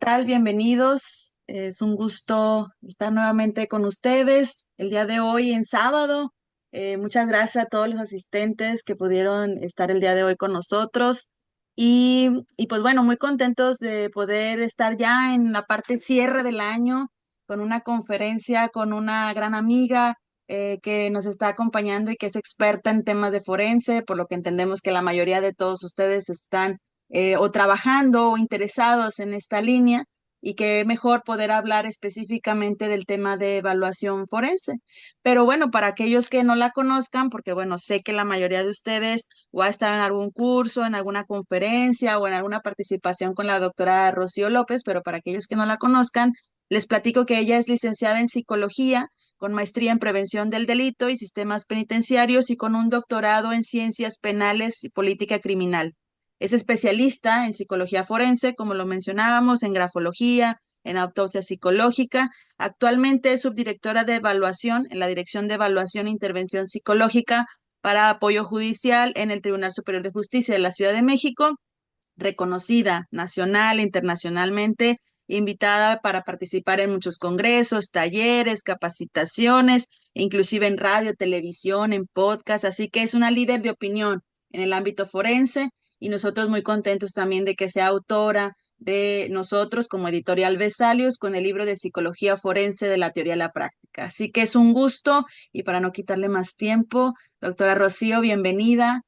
tal? Bienvenidos. Es un gusto estar nuevamente con ustedes el día de hoy en sábado. Muchas gracias a todos los asistentes que pudieron estar el día de hoy con nosotros. Y pues bueno, muy contentos de poder estar ya en la parte cierre del año con una conferencia con una gran amiga que nos está acompañando y que es experta en temas de forense, por lo que entendemos que la mayoría de todos ustedes están o trabajando o interesados en esta línea y que mejor poder hablar específicamente del tema de evaluación forense. Pero bueno, para aquellos que no la conozcan, porque bueno, sé que la mayoría de ustedes o ha estado en algún curso, en alguna conferencia o en alguna participación con la doctora Rocío López, pero para aquellos que no la conozcan, les platico que ella es licenciada en psicología, con maestría en prevención del delito y sistemas penitenciarios y con un doctorado en ciencias penales y política criminal. Es especialista en psicología forense, como lo mencionábamos, en grafología, en autopsia psicológica. Actualmente es subdirectora de evaluación en la Dirección de Evaluación e Intervención Psicológica para Apoyo Judicial en el Tribunal Superior de Justicia de la Ciudad de México, reconocida nacional e internacionalmente, invitada para participar en muchos congresos, talleres, capacitaciones, inclusive en radio, televisión, en podcast, así que es una líder de opinión en el ámbito forense y nosotros muy contentos también de que sea autora de nosotros como editorial Vesalius con el libro de Psicología Forense de la Teoría a la Práctica. Así que es un gusto y para no quitarle más tiempo, doctora Rocío, bienvenida.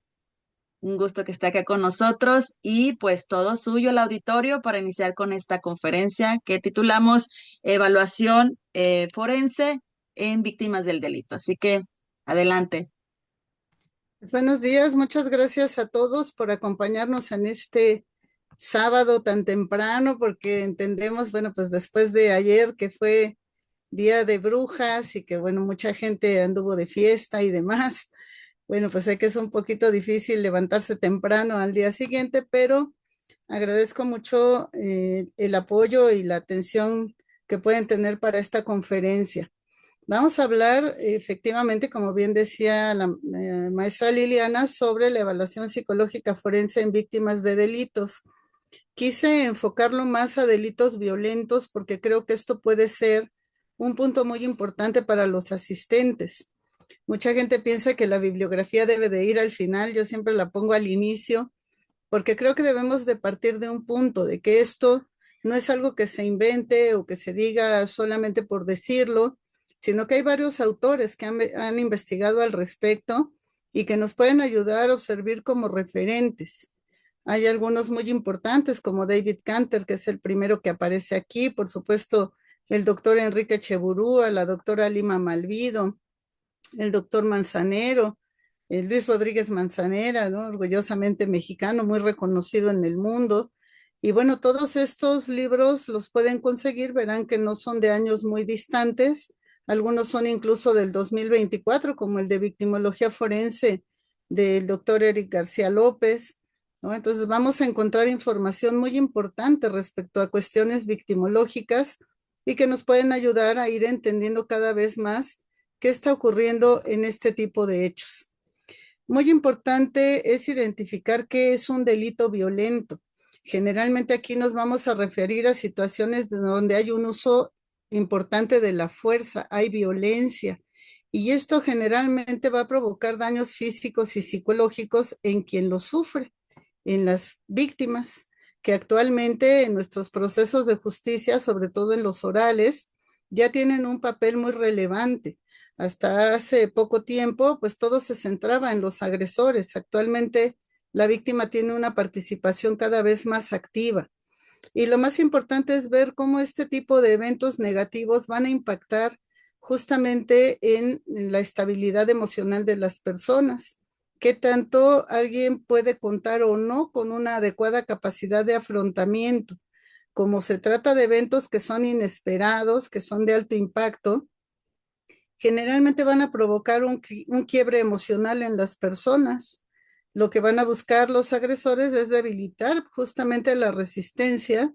Un gusto que esté acá con nosotros y pues todo suyo el auditorio para iniciar con esta conferencia que titulamos Evaluación Forense en Víctimas del Delito. Así que adelante. Pues buenos días, muchas gracias a todos por acompañarnos en este sábado tan temprano, porque entendemos, bueno, pues después de ayer que fue Día de Brujas y que, bueno, mucha gente anduvo de fiesta y demás, bueno, pues sé que es un poquito difícil levantarse temprano al día siguiente, pero agradezco mucho el apoyo y la atención que pueden tener para esta conferencia. Vamos a hablar efectivamente, como bien decía la maestra Liliana, sobre la evaluación psicológica forense en víctimas de delitos. Quise enfocarlo más a delitos violentos porque creo que esto puede ser un punto muy importante para los asistentes. Mucha gente piensa que la bibliografía debe de ir al final, yo siempre la pongo al inicio, porque creo que debemos de partir de un punto, de que esto no es algo que se invente o que se diga solamente por decirlo, sino que hay varios autores que han investigado al respecto y que nos pueden ayudar o servir como referentes. Hay algunos muy importantes como David Canter, que es el primero que aparece aquí, por supuesto, el doctor Enrique Cheburúa, la doctora Lima Malvido, el doctor Manzanero, Luis Rodríguez Manzanera, ¿no? Orgullosamente mexicano, muy reconocido en el mundo. Y bueno, todos estos libros los pueden conseguir, verán que no son de años muy distantes, algunos son incluso del 2024, como el de Victimología Forense del doctor Eric García López, ¿no? Entonces vamos a encontrar información muy importante respecto a cuestiones victimológicas y que nos pueden ayudar a ir entendiendo cada vez más qué está ocurriendo en este tipo de hechos. Muy importante es identificar qué es un delito violento. Generalmente aquí nos vamos a referir a situaciones donde hay un uso importante de la fuerza, hay violencia, y esto generalmente va a provocar daños físicos y psicológicos en quien lo sufre, en las víctimas, que actualmente en nuestros procesos de justicia, sobre todo en los orales, ya tienen un papel muy relevante. Hasta hace poco tiempo, pues todo se centraba en los agresores. Actualmente la víctima tiene una participación cada vez más activa. Y lo más importante es ver cómo este tipo de eventos negativos van a impactar justamente en la estabilidad emocional de las personas. Qué tanto alguien puede contar o no con una adecuada capacidad de afrontamiento. Como se trata de eventos que son inesperados, que son de alto impacto, generalmente van a provocar un quiebre emocional en las personas. Lo que van a buscar los agresores es debilitar justamente la resistencia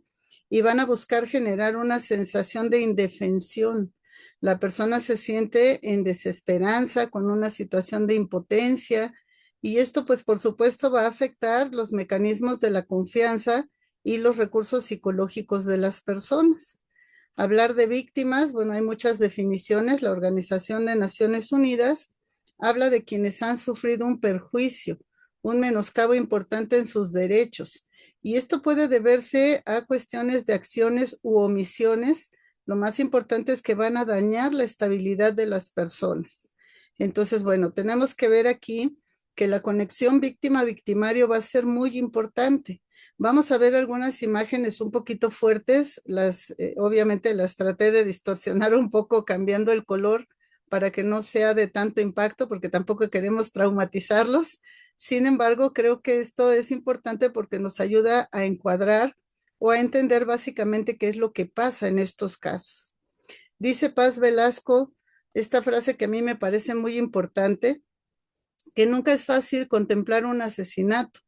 y van a buscar generar una sensación de indefensión. La persona se siente en desesperanza, con una situación de impotencia, y esto pues por supuesto va a afectar los mecanismos de la confianza y los recursos psicológicos de las personas. Hablar de víctimas, bueno, hay muchas definiciones. La Organización de Naciones Unidas habla de quienes han sufrido un perjuicio, un menoscabo importante en sus derechos. Y esto puede deberse a cuestiones de acciones u omisiones. Lo más importante es que van a dañar la estabilidad de las personas. Entonces, bueno, tenemos que ver aquí que la conexión víctima-victimario va a ser muy importante. Vamos a ver algunas imágenes un poquito fuertes, obviamente las traté de distorsionar un poco cambiando el color para que no sea de tanto impacto, porque tampoco queremos traumatizarlos. Sin embargo, creo que esto es importante porque nos ayuda a encuadrar o a entender básicamente qué es lo que pasa en estos casos. Dice Paz Velasco esta frase que a mí me parece muy importante, que nunca es fácil contemplar un asesinato.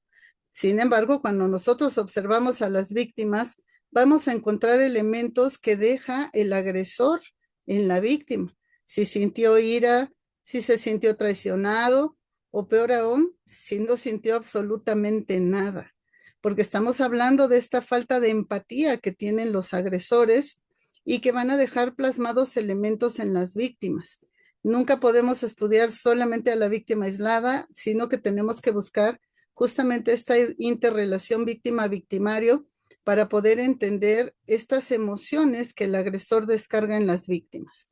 Sin embargo, cuando nosotros observamos a las víctimas, vamos a encontrar elementos que deja el agresor en la víctima. Si sintió ira, si se sintió traicionado o peor aún, si no sintió absolutamente nada. Porque estamos hablando de esta falta de empatía que tienen los agresores y que van a dejar plasmados elementos en las víctimas. Nunca podemos estudiar solamente a la víctima aislada, sino que tenemos que buscar justamente esta interrelación víctima-victimario para poder entender estas emociones que el agresor descarga en las víctimas.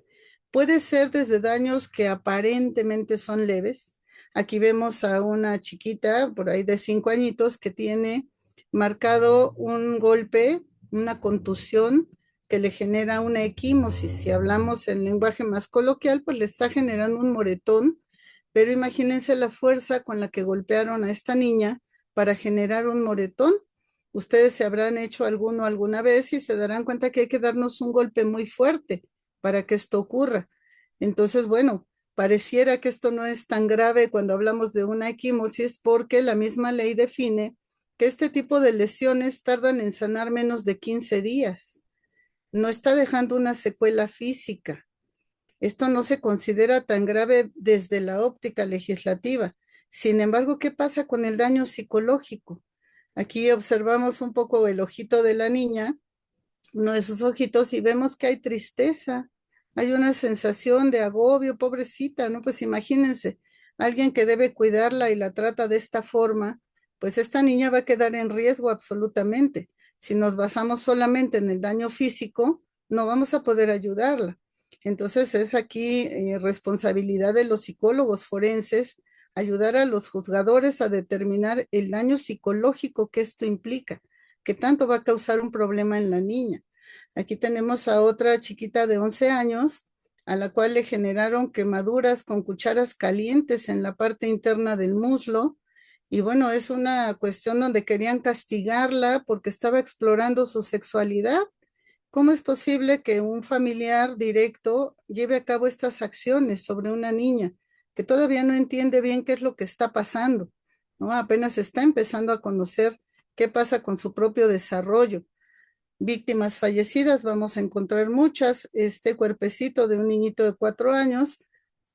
Puede ser desde daños que aparentemente son leves. Aquí vemos a una chiquita por ahí de 5 añitos que tiene marcado un golpe, una contusión que le genera una equimosis. Si hablamos en lenguaje más coloquial, pues le está generando un moretón, pero imagínense la fuerza con la que golpearon a esta niña para generar un moretón. Ustedes se habrán hecho alguno alguna vez y se darán cuenta que hay que darnos un golpe muy fuerte para que esto ocurra. Entonces, bueno, pareciera que esto no es tan grave cuando hablamos de una equimosis porque la misma ley define que este tipo de lesiones tardan en sanar menos de 15 días. No está dejando una secuela física. Esto no se considera tan grave desde la óptica legislativa. Sin embargo, ¿qué pasa con el daño psicológico? Aquí observamos un poco el ojito de la niña, uno de sus ojitos, y vemos que hay tristeza, hay una sensación de agobio, pobrecita, ¿no? Pues imagínense, alguien que debe cuidarla y la trata de esta forma, pues esta niña va a quedar en riesgo absolutamente. Si nos basamos solamente en el daño físico, no vamos a poder ayudarla. Entonces es aquí responsabilidad de los psicólogos forenses ayudar a los juzgadores a determinar el daño psicológico que esto implica, que tanto va a causar un problema en la niña. Aquí tenemos a otra chiquita de 11 años a la cual le generaron quemaduras con cucharas calientes en la parte interna del muslo. Y bueno, es una cuestión donde querían castigarla porque estaba explorando su sexualidad. ¿Cómo es posible que un familiar directo lleve a cabo estas acciones sobre una niña que todavía no entiende bien qué es lo que está pasando, ¿no? Apenas está empezando a conocer qué pasa con su propio desarrollo. Víctimas fallecidas, vamos a encontrar muchas. Este cuerpecito de un niñito de 4 años,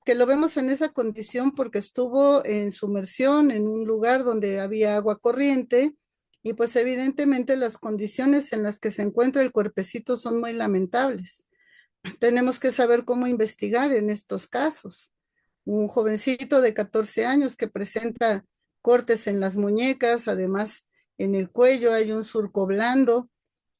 que lo vemos en esa condición porque estuvo en sumersión en un lugar donde había agua corriente y pues evidentemente las condiciones en las que se encuentra el cuerpecito son muy lamentables. Tenemos que saber cómo investigar en estos casos. Un jovencito de 14 años que presenta cortes en las muñecas, además en el cuello hay un surco blando.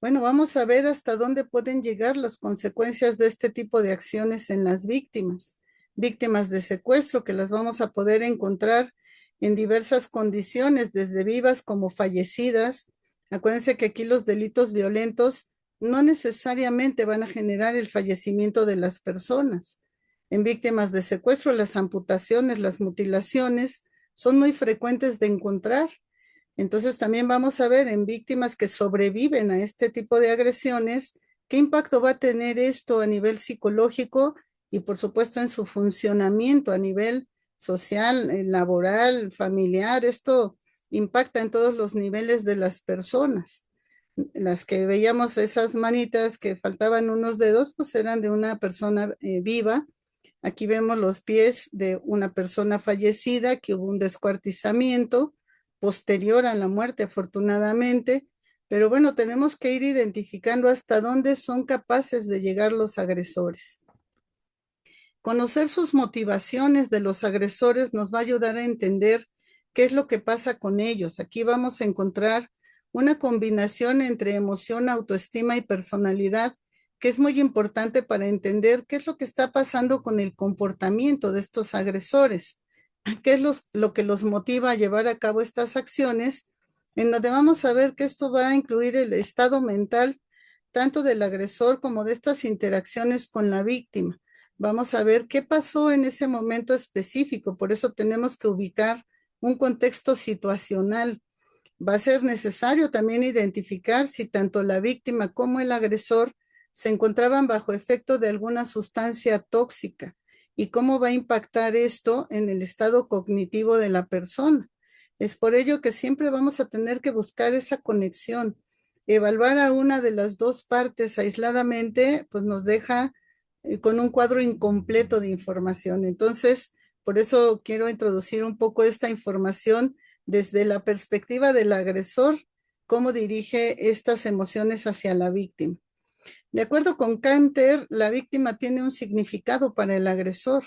Bueno, vamos a ver hasta dónde pueden llegar las consecuencias de este tipo de acciones en las víctimas. Víctimas de secuestro que las vamos a poder encontrar en diversas condiciones, desde vivas como fallecidas. Acuérdense que aquí los delitos violentos no necesariamente van a generar el fallecimiento de las personas. En víctimas de secuestro, las amputaciones, las mutilaciones son muy frecuentes de encontrar. Entonces también vamos a ver en víctimas que sobreviven a este tipo de agresiones, qué impacto va a tener esto a nivel psicológico y por supuesto en su funcionamiento a nivel social, laboral, familiar. Esto impacta en todos los niveles de las personas. Las que veíamos esas manitas que faltaban unos dedos, pues eran de una persona viva. Aquí vemos los pies de una persona fallecida, que hubo un descuartizamiento posterior a la muerte, afortunadamente. Pero bueno, tenemos que ir identificando hasta dónde son capaces de llegar los agresores. Conocer sus motivaciones de los agresores nos va a ayudar a entender qué es lo que pasa con ellos. Aquí vamos a encontrar una combinación entre emoción, autoestima y personalidad, que es muy importante para entender qué es lo que está pasando con el comportamiento de estos agresores, qué es lo que los motiva a llevar a cabo estas acciones, en donde vamos a ver que esto va a incluir el estado mental tanto del agresor como de estas interacciones con la víctima. Vamos a ver qué pasó en ese momento específico, por eso tenemos que ubicar un contexto situacional. Va a ser necesario también identificar si tanto la víctima como el agresor se encontraban bajo efecto de alguna sustancia tóxica y cómo va a impactar esto en el estado cognitivo de la persona. Es por ello que siempre vamos a tener que buscar esa conexión. Evaluar a una de las dos partes aisladamente, pues nos deja con un cuadro incompleto de información. Entonces, por eso quiero introducir un poco esta información desde la perspectiva del agresor, cómo dirige estas emociones hacia la víctima. De acuerdo con Canter, la víctima tiene un significado para el agresor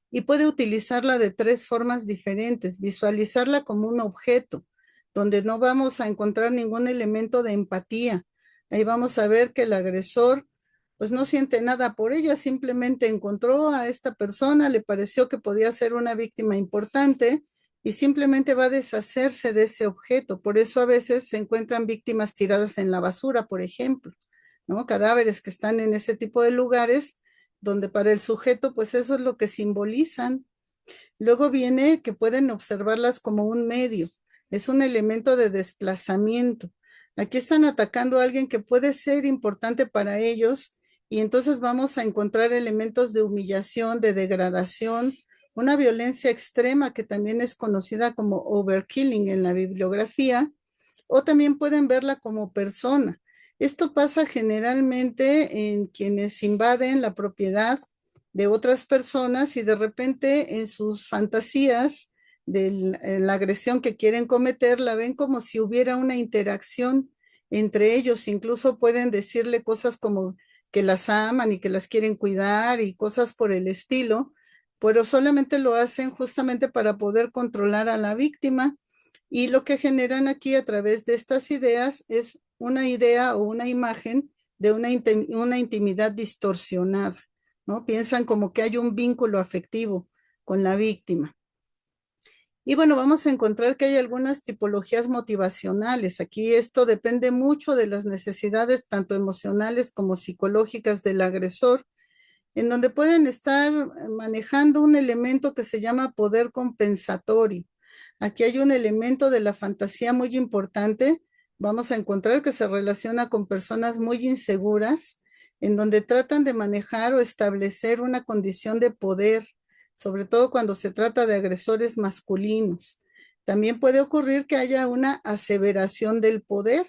y puede utilizarla de tres formas diferentes. Visualizarla como un objeto, donde no vamos a encontrar ningún elemento de empatía. Ahí vamos a ver que el agresor pues no siente nada por ella, simplemente encontró a esta persona, le pareció que podía ser una víctima importante y simplemente va a deshacerse de ese objeto. Por eso a veces se encuentran víctimas tiradas en la basura, por ejemplo, ¿no? Cadáveres que están en ese tipo de lugares donde para el sujeto pues eso es lo que simbolizan. Luego viene que pueden observarlas como un medio, es un elemento de desplazamiento. Aquí están atacando a alguien que puede ser importante para ellos y entonces vamos a encontrar elementos de humillación, de degradación, una violencia extrema que también es conocida como overkilling en la bibliografía, o también pueden verla como persona. Esto pasa generalmente en quienes invaden la propiedad de otras personas y de repente en sus fantasías de la agresión que quieren cometer la ven como si hubiera una interacción entre ellos. Incluso pueden decirle cosas como que las aman y que las quieren cuidar y cosas por el estilo, pero solamente lo hacen justamente para poder controlar a la víctima y lo que generan aquí a través de estas ideas es una idea o una imagen de una intimidad distorsionada, ¿no? Piensan como que hay un vínculo afectivo con la víctima. Y bueno, vamos a encontrar que hay algunas tipologías motivacionales. Aquí esto depende mucho de las necesidades tanto emocionales como psicológicas del agresor, en donde pueden estar manejando un elemento que se llama poder compensatorio. Aquí hay un elemento de la fantasía muy importante. Vamos a encontrar que se relaciona con personas muy inseguras, en donde tratan de manejar o establecer una condición de poder, sobre todo cuando se trata de agresores masculinos. También puede ocurrir que haya una aseveración del poder,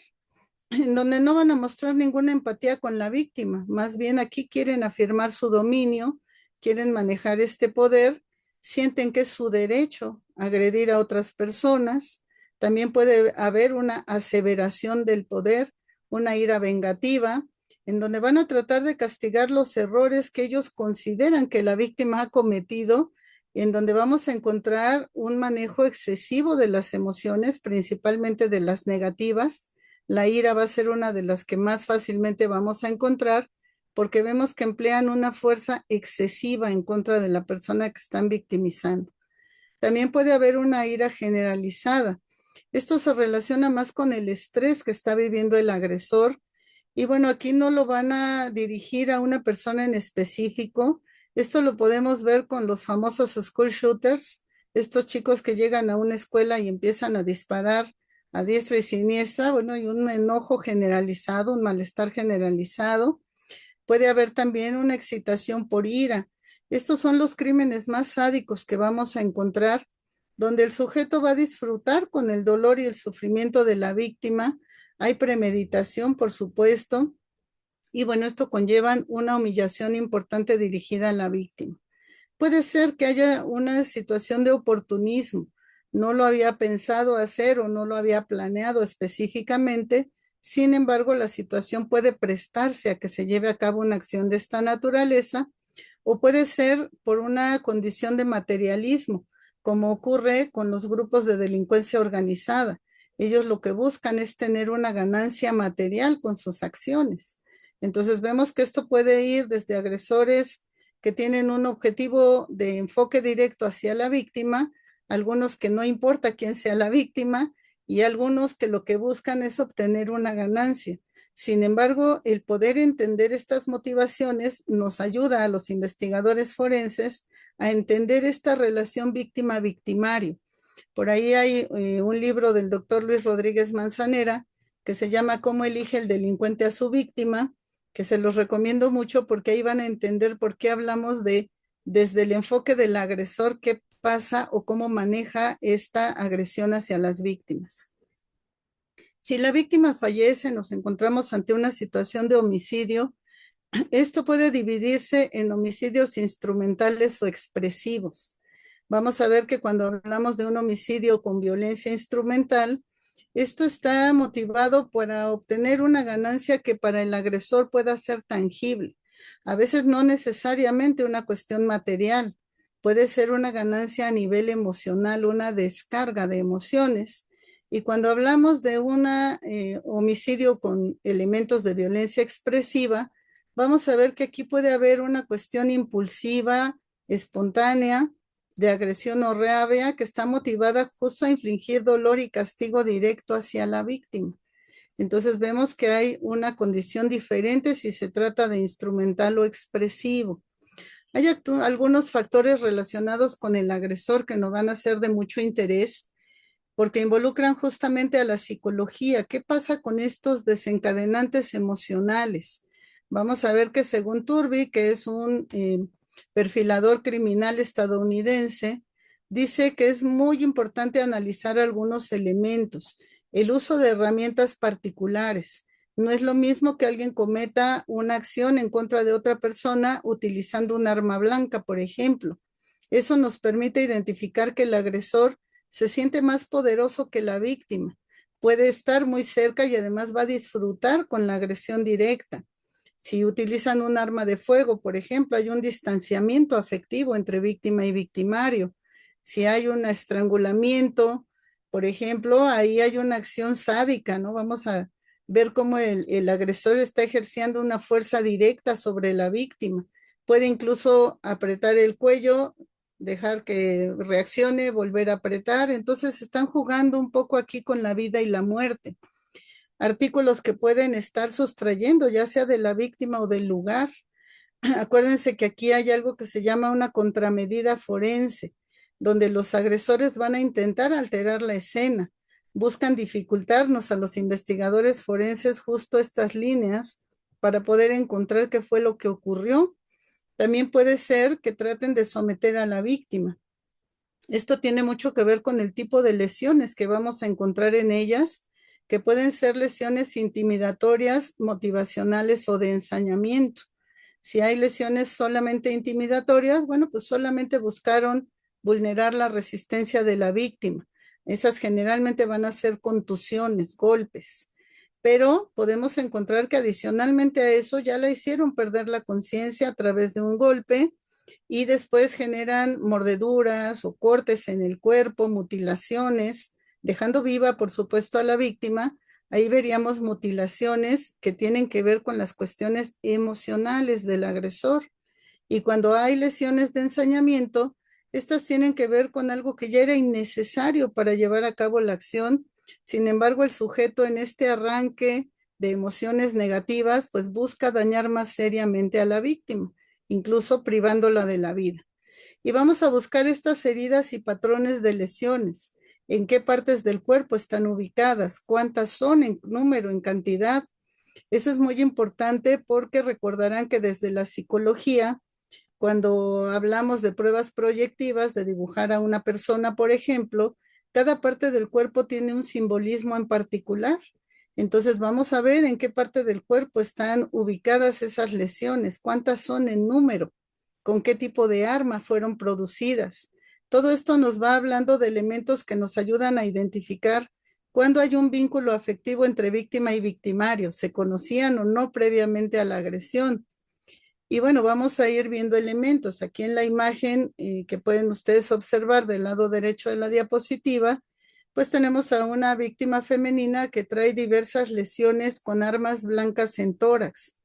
en donde no van a mostrar ninguna empatía con la víctima. Más bien aquí quieren afirmar su dominio, quieren manejar este poder, sienten que es su derecho agredir a otras personas. También puede haber una aseveración del poder, una ira vengativa, en donde van a tratar de castigar los errores que ellos consideran que la víctima ha cometido, en donde vamos a encontrar un manejo excesivo de las emociones, principalmente de las negativas. La ira va a ser una de las que más fácilmente vamos a encontrar porque vemos que emplean una fuerza excesiva en contra de la persona que están victimizando. También puede haber una ira generalizada. Esto se relaciona más con el estrés que está viviendo el agresor. Y bueno, aquí no lo van a dirigir a una persona en específico. Esto lo podemos ver con los famosos school shooters, estos chicos que llegan a una escuela y empiezan a disparar a diestra y siniestra. Bueno, hay un enojo generalizado, un malestar generalizado. Puede haber también una excitación por ira. Estos son los crímenes más sádicos que vamos a encontrar, donde el sujeto va a disfrutar con el dolor y el sufrimiento de la víctima. Hay premeditación, por supuesto, y bueno, esto conlleva una humillación importante dirigida a la víctima. Puede ser que haya una situación de oportunismo. no lo había pensado hacer o no lo había planeado específicamente. Sin embargo, la situación puede prestarse a que se lleve a cabo una acción de esta naturaleza o puede ser por una condición de materialismo, como ocurre con los grupos de delincuencia organizada. Ellos lo que buscan es tener una ganancia material con sus acciones. Entonces vemos que esto puede ir desde agresores que tienen un objetivo de enfoque directo hacia la víctima, algunos que no importa quién sea la víctima y algunos que lo que buscan es obtener una ganancia. Sin embargo, el poder entender estas motivaciones nos ayuda a los investigadores forenses a entender esta relación víctima-victimario. Por ahí hay un libro del doctor Luis Rodríguez Manzanera que se llama ¿Cómo elige el delincuente a su víctima?, que se los recomiendo mucho porque ahí van a entender por qué hablamos de desde el enfoque del agresor, qué pasa o cómo maneja esta agresión hacia las víctimas. Si la víctima fallece, nos encontramos ante una situación de homicidio. Esto puede dividirse en homicidios instrumentales o expresivos. Vamos a ver que cuando hablamos de un homicidio con violencia instrumental, esto está motivado para obtener una ganancia que para el agresor pueda ser tangible. A veces no necesariamente una cuestión material, puede ser una ganancia a nivel emocional, una descarga de emociones. Y cuando hablamos de un homicidio con elementos de violencia expresiva, vamos a ver que aquí puede haber una cuestión impulsiva, espontánea, de agresión o rabia que está motivada justo a infligir dolor y castigo directo hacia la víctima. Entonces vemos que hay una condición diferente si se trata de instrumental o expresivo. Hay algunos factores relacionados con el agresor que nos van a ser de mucho interés porque involucran justamente a la psicología. ¿Qué pasa con estos desencadenantes emocionales? Vamos a ver que según Turby, que es un perfilador criminal estadounidense, dice que es muy importante analizar algunos elementos. El uso de herramientas particulares. No es lo mismo que alguien cometa una acción en contra de otra persona utilizando un arma blanca, por ejemplo. Eso nos permite identificar que el agresor se siente más poderoso que la víctima. Puede estar muy cerca y además va a disfrutar con la agresión directa. Si utilizan un arma de fuego, por ejemplo, hay un distanciamiento afectivo entre víctima y victimario. Si hay un estrangulamiento, por ejemplo, ahí hay una acción sádica, ¿no? Vamos a ver cómo el agresor está ejerciendo una fuerza directa sobre la víctima. Puede incluso apretar el cuello, dejar que reaccione, volver a apretar. Entonces están jugando un poco aquí con la vida y la muerte. Artículos que pueden estar sustrayendo, ya sea de la víctima o del lugar. Acuérdense que aquí hay algo que se llama una contramedida forense, donde los agresores van a intentar alterar la escena. Buscan dificultarnos a los investigadores forenses justo estas líneas para poder encontrar qué fue lo que ocurrió. También puede ser que traten de someter a la víctima. Esto tiene mucho que ver con el tipo de lesiones que vamos a encontrar en ellas, que pueden ser lesiones intimidatorias, motivacionales o de ensañamiento. Si hay lesiones solamente intimidatorias, bueno, pues solamente buscaron vulnerar la resistencia de la víctima. Esas generalmente van a ser contusiones, golpes. Pero podemos encontrar que adicionalmente a eso ya la hicieron perder la conciencia a través de un golpe y después generan mordeduras o cortes en el cuerpo, mutilaciones, dejando viva, por supuesto, a la víctima. Ahí veríamos mutilaciones que tienen que ver con las cuestiones emocionales del agresor. Y cuando hay lesiones de ensañamiento, estas tienen que ver con algo que ya era innecesario para llevar a cabo la acción. Sin embargo, el sujeto en este arranque de emociones negativas, pues busca dañar más seriamente a la víctima, incluso privándola de la vida. Y vamos a buscar estas heridas y patrones de lesiones. ¿En qué partes del cuerpo están ubicadas? ¿Cuántas son en número, en cantidad? Eso es muy importante porque recordarán que desde la psicología, cuando hablamos de pruebas proyectivas, de dibujar a una persona, por ejemplo, cada parte del cuerpo tiene un simbolismo en particular. Entonces vamos a ver en qué parte del cuerpo están ubicadas esas lesiones, cuántas son en número, con qué tipo de arma fueron producidas. Todo esto nos va hablando de elementos que nos ayudan a identificar cuándo hay un vínculo afectivo entre víctima y victimario, se conocían o no previamente a la agresión. Y bueno, vamos a ir viendo elementos. Aquí en la imagen que pueden ustedes observar del lado derecho de la diapositiva, pues tenemos a una víctima femenina que trae diversas lesiones con armas blancas en tórax.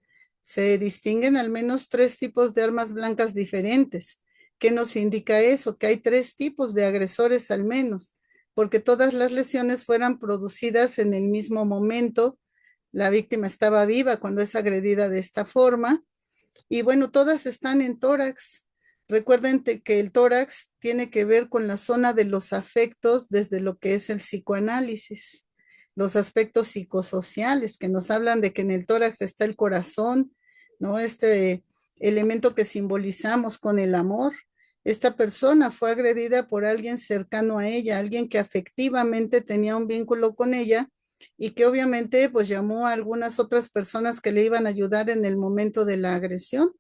Se distinguen al menos tres tipos de armas blancas diferentes. ¿Qué nos indica eso? Que hay tres tipos de agresores al menos, porque todas las lesiones fueran producidas en el mismo momento. La víctima estaba viva cuando es agredida de esta forma y bueno, todas están en tórax. Recuerden que el tórax tiene que ver con la zona de los afectos desde lo que es el psicoanálisis, los aspectos psicosociales que nos hablan de que en el tórax está el corazón, ¿no? Este elemento que simbolizamos con el amor. Esta persona fue agredida por alguien cercano a ella, alguien que afectivamente tenía un vínculo con ella y que obviamente pues llamó a algunas otras personas que le iban a ayudar en el momento de la agresión.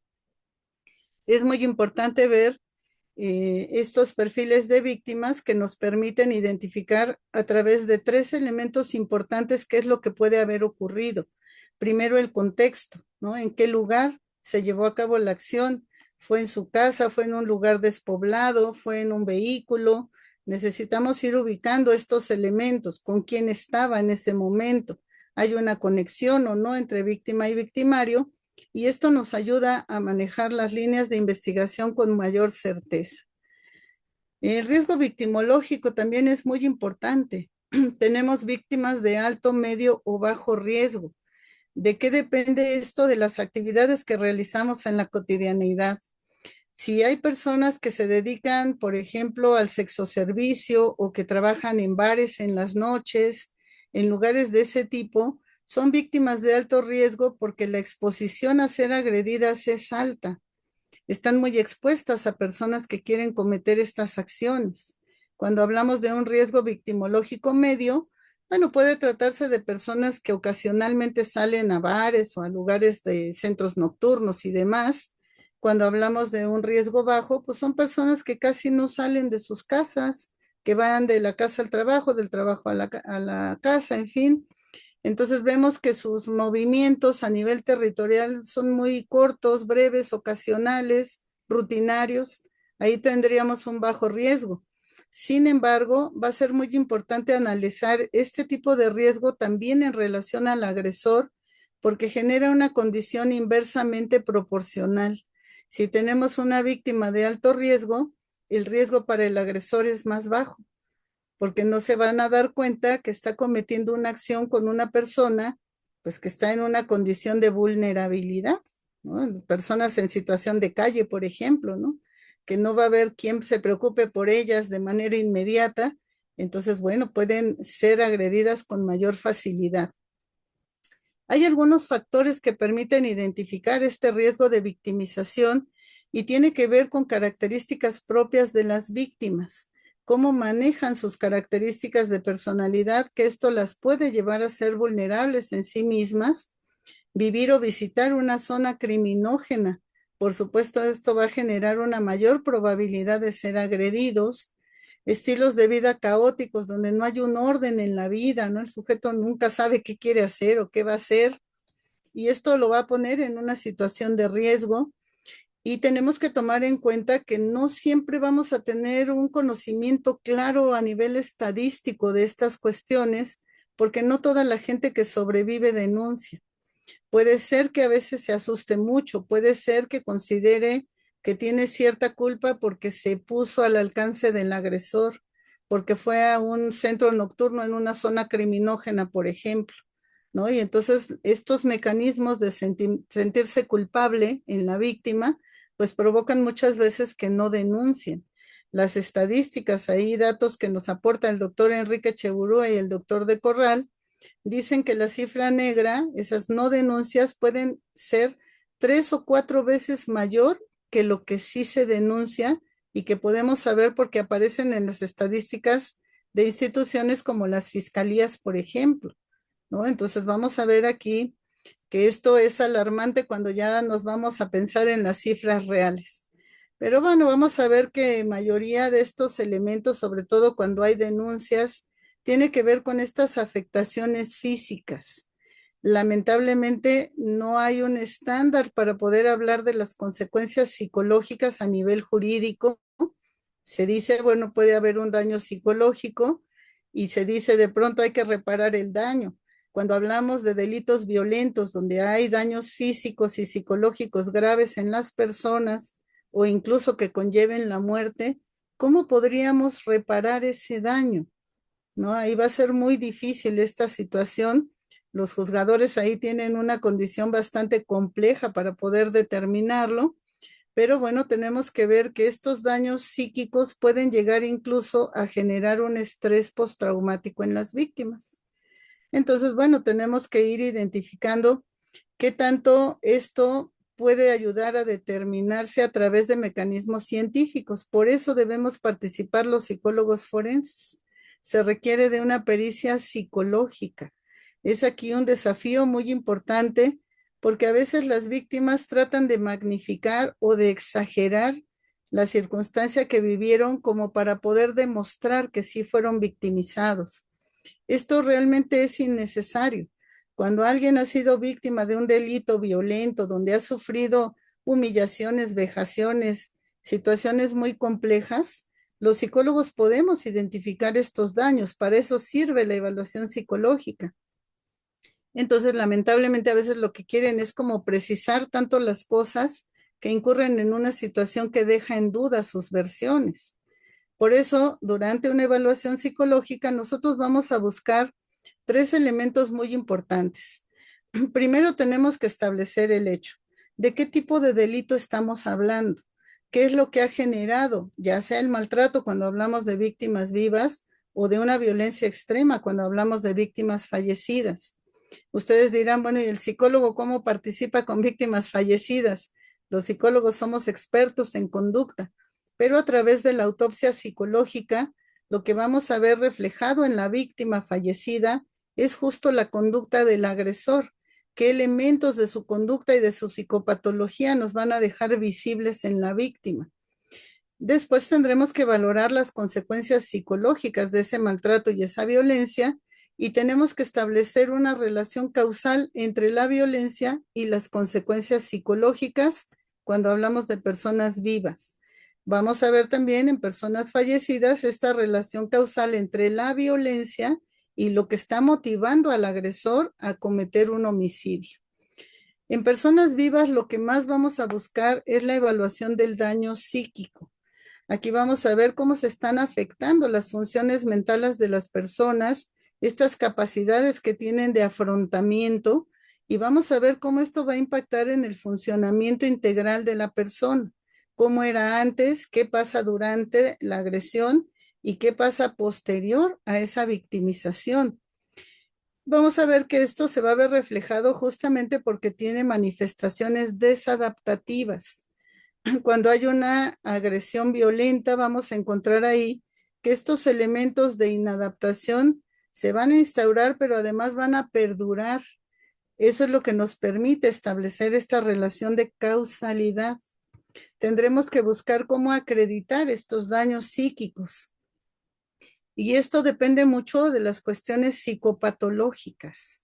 Es muy importante ver estos perfiles de víctimas que nos permiten identificar a través de tres elementos importantes qué es lo que puede haber ocurrido. Primero, el contexto, ¿no? ¿En qué lugar se llevó a cabo la acción? ¿Fue en su casa? ¿Fue en un lugar despoblado? ¿Fue en un vehículo? Necesitamos ir ubicando estos elementos, con quién estaba en ese momento. ¿Hay una conexión o no entre víctima y victimario? Y esto nos ayuda a manejar las líneas de investigación con mayor certeza. El riesgo victimológico también es muy importante. Tenemos víctimas de alto, medio o bajo riesgo. ¿De qué depende esto? De las actividades que realizamos en la cotidianidad. Si hay personas que se dedican, por ejemplo, al sexoservicio o que trabajan en bares en las noches, en lugares de ese tipo, son víctimas de alto riesgo porque la exposición a ser agredidas es alta. Están muy expuestas a personas que quieren cometer estas acciones. Cuando hablamos de un riesgo victimológico medio, bueno, puede tratarse de personas que ocasionalmente salen a bares o a lugares de centros nocturnos y demás. Cuando hablamos de un riesgo bajo, pues son personas que casi no salen de sus casas, que van de la casa al trabajo, del trabajo a la casa, en fin. Entonces vemos que sus movimientos a nivel territorial son muy cortos, breves, ocasionales, rutinarios. Ahí tendríamos un bajo riesgo. Sin embargo, va a ser muy importante analizar este tipo de riesgo también en relación al agresor, porque genera una condición inversamente proporcional. Si tenemos una víctima de alto riesgo, el riesgo para el agresor es más bajo porque no se van a dar cuenta que está cometiendo una acción con una persona, pues que está en una condición de vulnerabilidad, ¿no? Personas en situación de calle, por ejemplo, ¿no? Que no va a haber quien se preocupe por ellas de manera inmediata, entonces, bueno, pueden ser agredidas con mayor facilidad. Hay algunos factores que permiten identificar este riesgo de victimización y tiene que ver con características propias de las víctimas, cómo manejan sus características de personalidad, que esto las puede llevar a ser vulnerables en sí mismas, vivir o visitar una zona criminógena. Por supuesto, esto va a generar una mayor probabilidad de ser agredidos, estilos de vida caóticos donde no hay un orden en la vida, ¿no? El sujeto nunca sabe qué quiere hacer o qué va a hacer y esto lo va a poner en una situación de riesgo y tenemos que tomar en cuenta que no siempre vamos a tener un conocimiento claro a nivel estadístico de estas cuestiones porque no toda la gente que sobrevive denuncia. Puede ser que a veces se asuste mucho, puede ser que considere que tiene cierta culpa porque se puso al alcance del agresor, porque fue a un centro nocturno en una zona criminógena, por ejemplo, ¿no? Y entonces estos mecanismos de sentirse culpable en la víctima, pues provocan muchas veces que no denuncien. Las estadísticas, ahí datos que nos aporta el doctor Enrique Cheburúa y el doctor de Corral, dicen que la cifra negra, esas no denuncias, pueden ser 3 o 4 veces mayor que lo que sí se denuncia y que podemos saber porque aparecen en las estadísticas de instituciones como las fiscalías, por ejemplo, ¿no? Entonces vamos a ver aquí que esto es alarmante cuando ya nos vamos a pensar en las cifras reales. Pero bueno, vamos a ver que mayoría de estos elementos, sobre todo cuando hay denuncias, tiene que ver con estas afectaciones físicas. Lamentablemente no hay un estándar para poder hablar de las consecuencias psicológicas a nivel jurídico. Se dice, bueno, puede haber un daño psicológico y se dice de pronto hay que reparar el daño. Cuando hablamos de delitos violentos donde hay daños físicos y psicológicos graves en las personas o incluso que conlleven la muerte, ¿cómo podríamos reparar ese daño? ¿No? Ahí va a ser muy difícil esta situación. Los juzgadores ahí tienen una condición bastante compleja para poder determinarlo, pero bueno, tenemos que ver que estos daños psíquicos pueden llegar incluso a generar un estrés postraumático en las víctimas. Entonces, bueno, tenemos que ir identificando qué tanto esto puede ayudar a determinarse a través de mecanismos científicos. Por eso debemos participar los psicólogos forenses. Se requiere de una pericia psicológica. Es aquí un desafío muy importante porque a veces las víctimas tratan de magnificar o de exagerar la circunstancia que vivieron como para poder demostrar que sí fueron victimizados. Esto realmente es innecesario. Cuando alguien ha sido víctima de un delito violento, donde ha sufrido humillaciones, vejaciones, situaciones muy complejas, los psicólogos podemos identificar estos daños. Para eso sirve la evaluación psicológica. Entonces, lamentablemente, a veces lo que quieren es como precisar tanto las cosas que incurren en una situación que deja en duda sus versiones. Por eso, durante una evaluación psicológica, nosotros vamos a buscar tres elementos muy importantes. Primero, tenemos que establecer el hecho. ¿De qué tipo de delito estamos hablando? ¿Qué es lo que ha generado, ya sea el maltrato cuando hablamos de víctimas vivas o de una violencia extrema cuando hablamos de víctimas fallecidas? Ustedes dirán, bueno, ¿y el psicólogo cómo participa con víctimas fallecidas? Los psicólogos somos expertos en conducta, pero a través de la autopsia psicológica, lo que vamos a ver reflejado en la víctima fallecida es justo la conducta del agresor. ¿Qué elementos de su conducta y de su psicopatología nos van a dejar visibles en la víctima? Después tendremos que valorar las consecuencias psicológicas de ese maltrato y esa violencia y tenemos que establecer una relación causal entre la violencia y las consecuencias psicológicas cuando hablamos de personas vivas. Vamos a ver también en personas fallecidas esta relación causal entre la violencia y lo que está motivando al agresor a cometer un homicidio. En personas vivas lo que más vamos a buscar es la evaluación del daño psíquico. Aquí vamos a ver cómo se están afectando las funciones mentales de las personas, estas capacidades que tienen de afrontamiento, y vamos a ver cómo esto va a impactar en el funcionamiento integral de la persona, cómo era antes, qué pasa durante la agresión y qué pasa posterior a esa victimización. Vamos a ver que esto se va a ver reflejado justamente porque tiene manifestaciones desadaptativas. Cuando hay una agresión violenta, vamos a encontrar ahí que estos elementos de inadaptación se van a instaurar, pero además van a perdurar. Eso es lo que nos permite establecer esta relación de causalidad. Tendremos que buscar cómo acreditar estos daños psíquicos. Y esto depende mucho de las cuestiones psicopatológicas.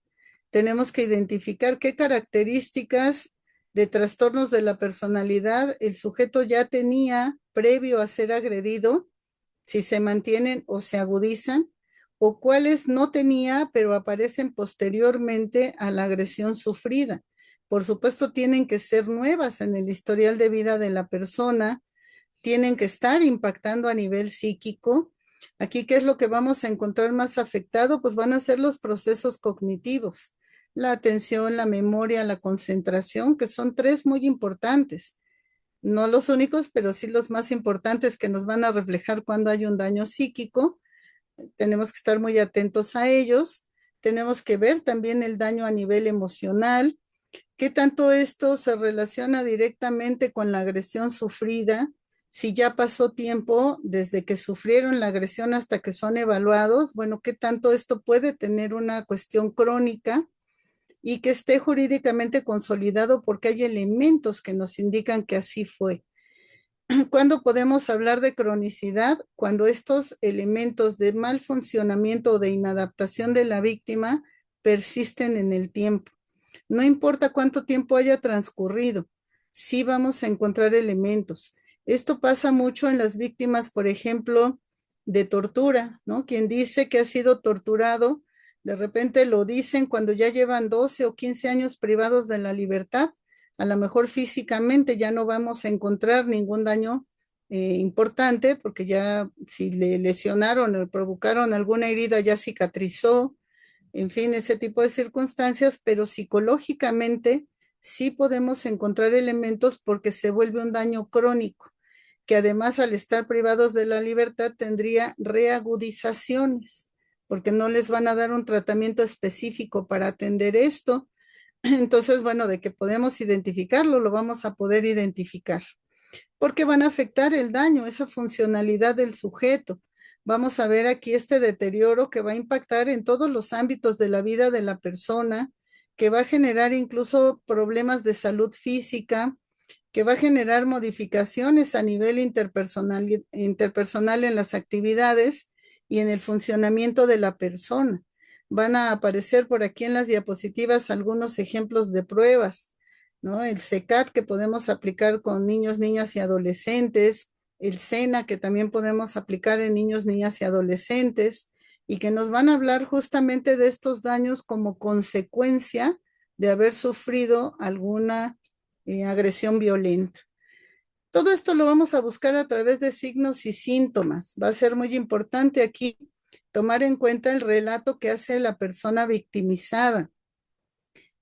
Tenemos que identificar qué características de trastornos de la personalidad el sujeto ya tenía previo a ser agredido, si se mantienen o se agudizan, o cuáles no tenía, pero aparecen posteriormente a la agresión sufrida. Por supuesto, tienen que ser nuevas en el historial de vida de la persona, tienen que estar impactando a nivel psíquico. Aquí, ¿qué es lo que vamos a encontrar más afectado? Pues van a ser los procesos cognitivos, la atención, la memoria, la concentración, que son tres muy importantes. No los únicos, pero sí los más importantes que nos van a reflejar cuando hay un daño psíquico. Tenemos que estar muy atentos a ellos. Tenemos que ver también el daño a nivel emocional, qué tanto esto se relaciona directamente con la agresión sufrida, si ya pasó tiempo desde que sufrieron la agresión hasta que son evaluados, bueno, qué tanto esto puede tener una cuestión crónica y que esté jurídicamente consolidado porque hay elementos que nos indican que así fue. ¿Cuándo podemos hablar de cronicidad? Cuando estos elementos de mal funcionamiento o de inadaptación de la víctima persisten en el tiempo. No importa cuánto tiempo haya transcurrido, sí vamos a encontrar elementos. Esto pasa mucho en las víctimas, por ejemplo, de tortura, ¿no? Quien dice que ha sido torturado, de repente lo dicen cuando ya llevan 12 o 15 años privados de la libertad. A lo mejor físicamente ya no vamos a encontrar ningún daño importante, porque ya si le lesionaron o provocaron alguna herida ya cicatrizó, en fin, ese tipo de circunstancias, pero psicológicamente sí podemos encontrar elementos porque se vuelve un daño crónico, que además al estar privados de la libertad tendría reagudizaciones, porque no les van a dar un tratamiento específico para atender esto. Entonces, bueno, de que podemos identificarlo, lo vamos a poder identificar porque van a afectar el daño, esa funcionalidad del sujeto. Vamos a ver aquí este deterioro que va a impactar en todos los ámbitos de la vida de la persona, que va a generar incluso problemas de salud física, que va a generar modificaciones a nivel interpersonal en las actividades y en el funcionamiento de la persona. Van a aparecer por aquí en las diapositivas algunos ejemplos de pruebas, ¿no? El CECAT que podemos aplicar con niños, niñas y adolescentes, el SENA que también podemos aplicar en niños, niñas y adolescentes, y que nos van a hablar justamente de estos daños como consecuencia de haber sufrido alguna agresión violenta. Todo esto lo vamos a buscar a través de signos y síntomas. Va a ser muy importante aquí tomar en cuenta el relato que hace la persona victimizada.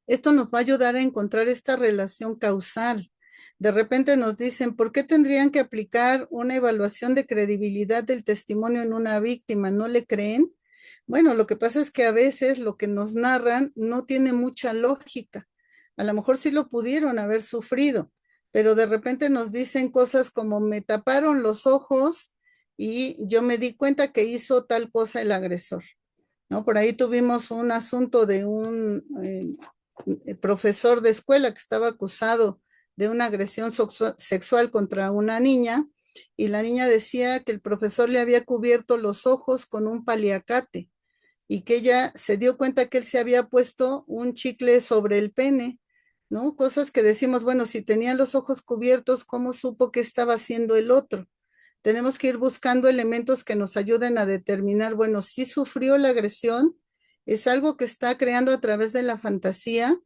Esto nos va a ayudar a encontrar esta relación causal. De repente nos dicen, ¿por qué tendrían que aplicar una evaluación de credibilidad del testimonio en una víctima? ¿No le creen? Bueno, lo que pasa es que a veces lo que nos narran no tiene mucha lógica. A lo mejor sí lo pudieron haber sufrido, pero de repente nos dicen cosas como me taparon los ojos y yo me di cuenta que hizo tal cosa el agresor, ¿no? Por ahí tuvimos un asunto de un profesor de escuela que estaba acusado de una agresión sexual contra una niña y la niña decía que el profesor le había cubierto los ojos con un paliacate y que ella se dio cuenta que él se había puesto un chicle sobre el pene, ¿no? Cosas que decimos, bueno, si tenía los ojos cubiertos, ¿cómo supo que estaba haciendo el otro? Tenemos que ir buscando elementos que nos ayuden a determinar, bueno, si sufrió la agresión, es algo que está creando a través de la fantasía.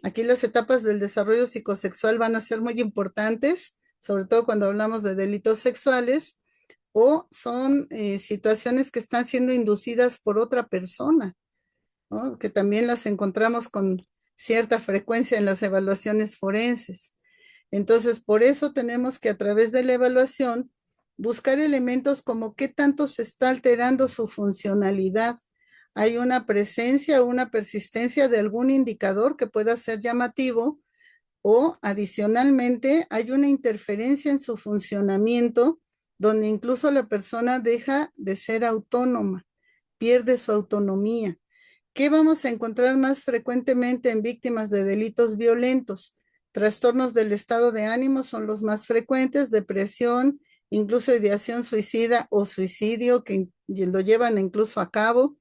Aquí las etapas del desarrollo psicosexual van a ser muy importantes, sobre todo cuando hablamos de delitos sexuales, o son situaciones que están siendo inducidas por otra persona, ¿no? Que también las encontramos con cierta frecuencia en las evaluaciones forenses. Entonces, por eso tenemos que a través de la evaluación buscar elementos como qué tanto se está alterando su funcionalidad. Hay una presencia o una persistencia de algún indicador que pueda ser llamativo o adicionalmente hay una interferencia en su funcionamiento donde incluso la persona deja de ser autónoma, pierde su autonomía. ¿Qué vamos a encontrar más frecuentemente en víctimas de delitos violentos? Trastornos del estado de ánimo son los más frecuentes, depresión, incluso ideación suicida o suicidio que lo llevan incluso a cabo,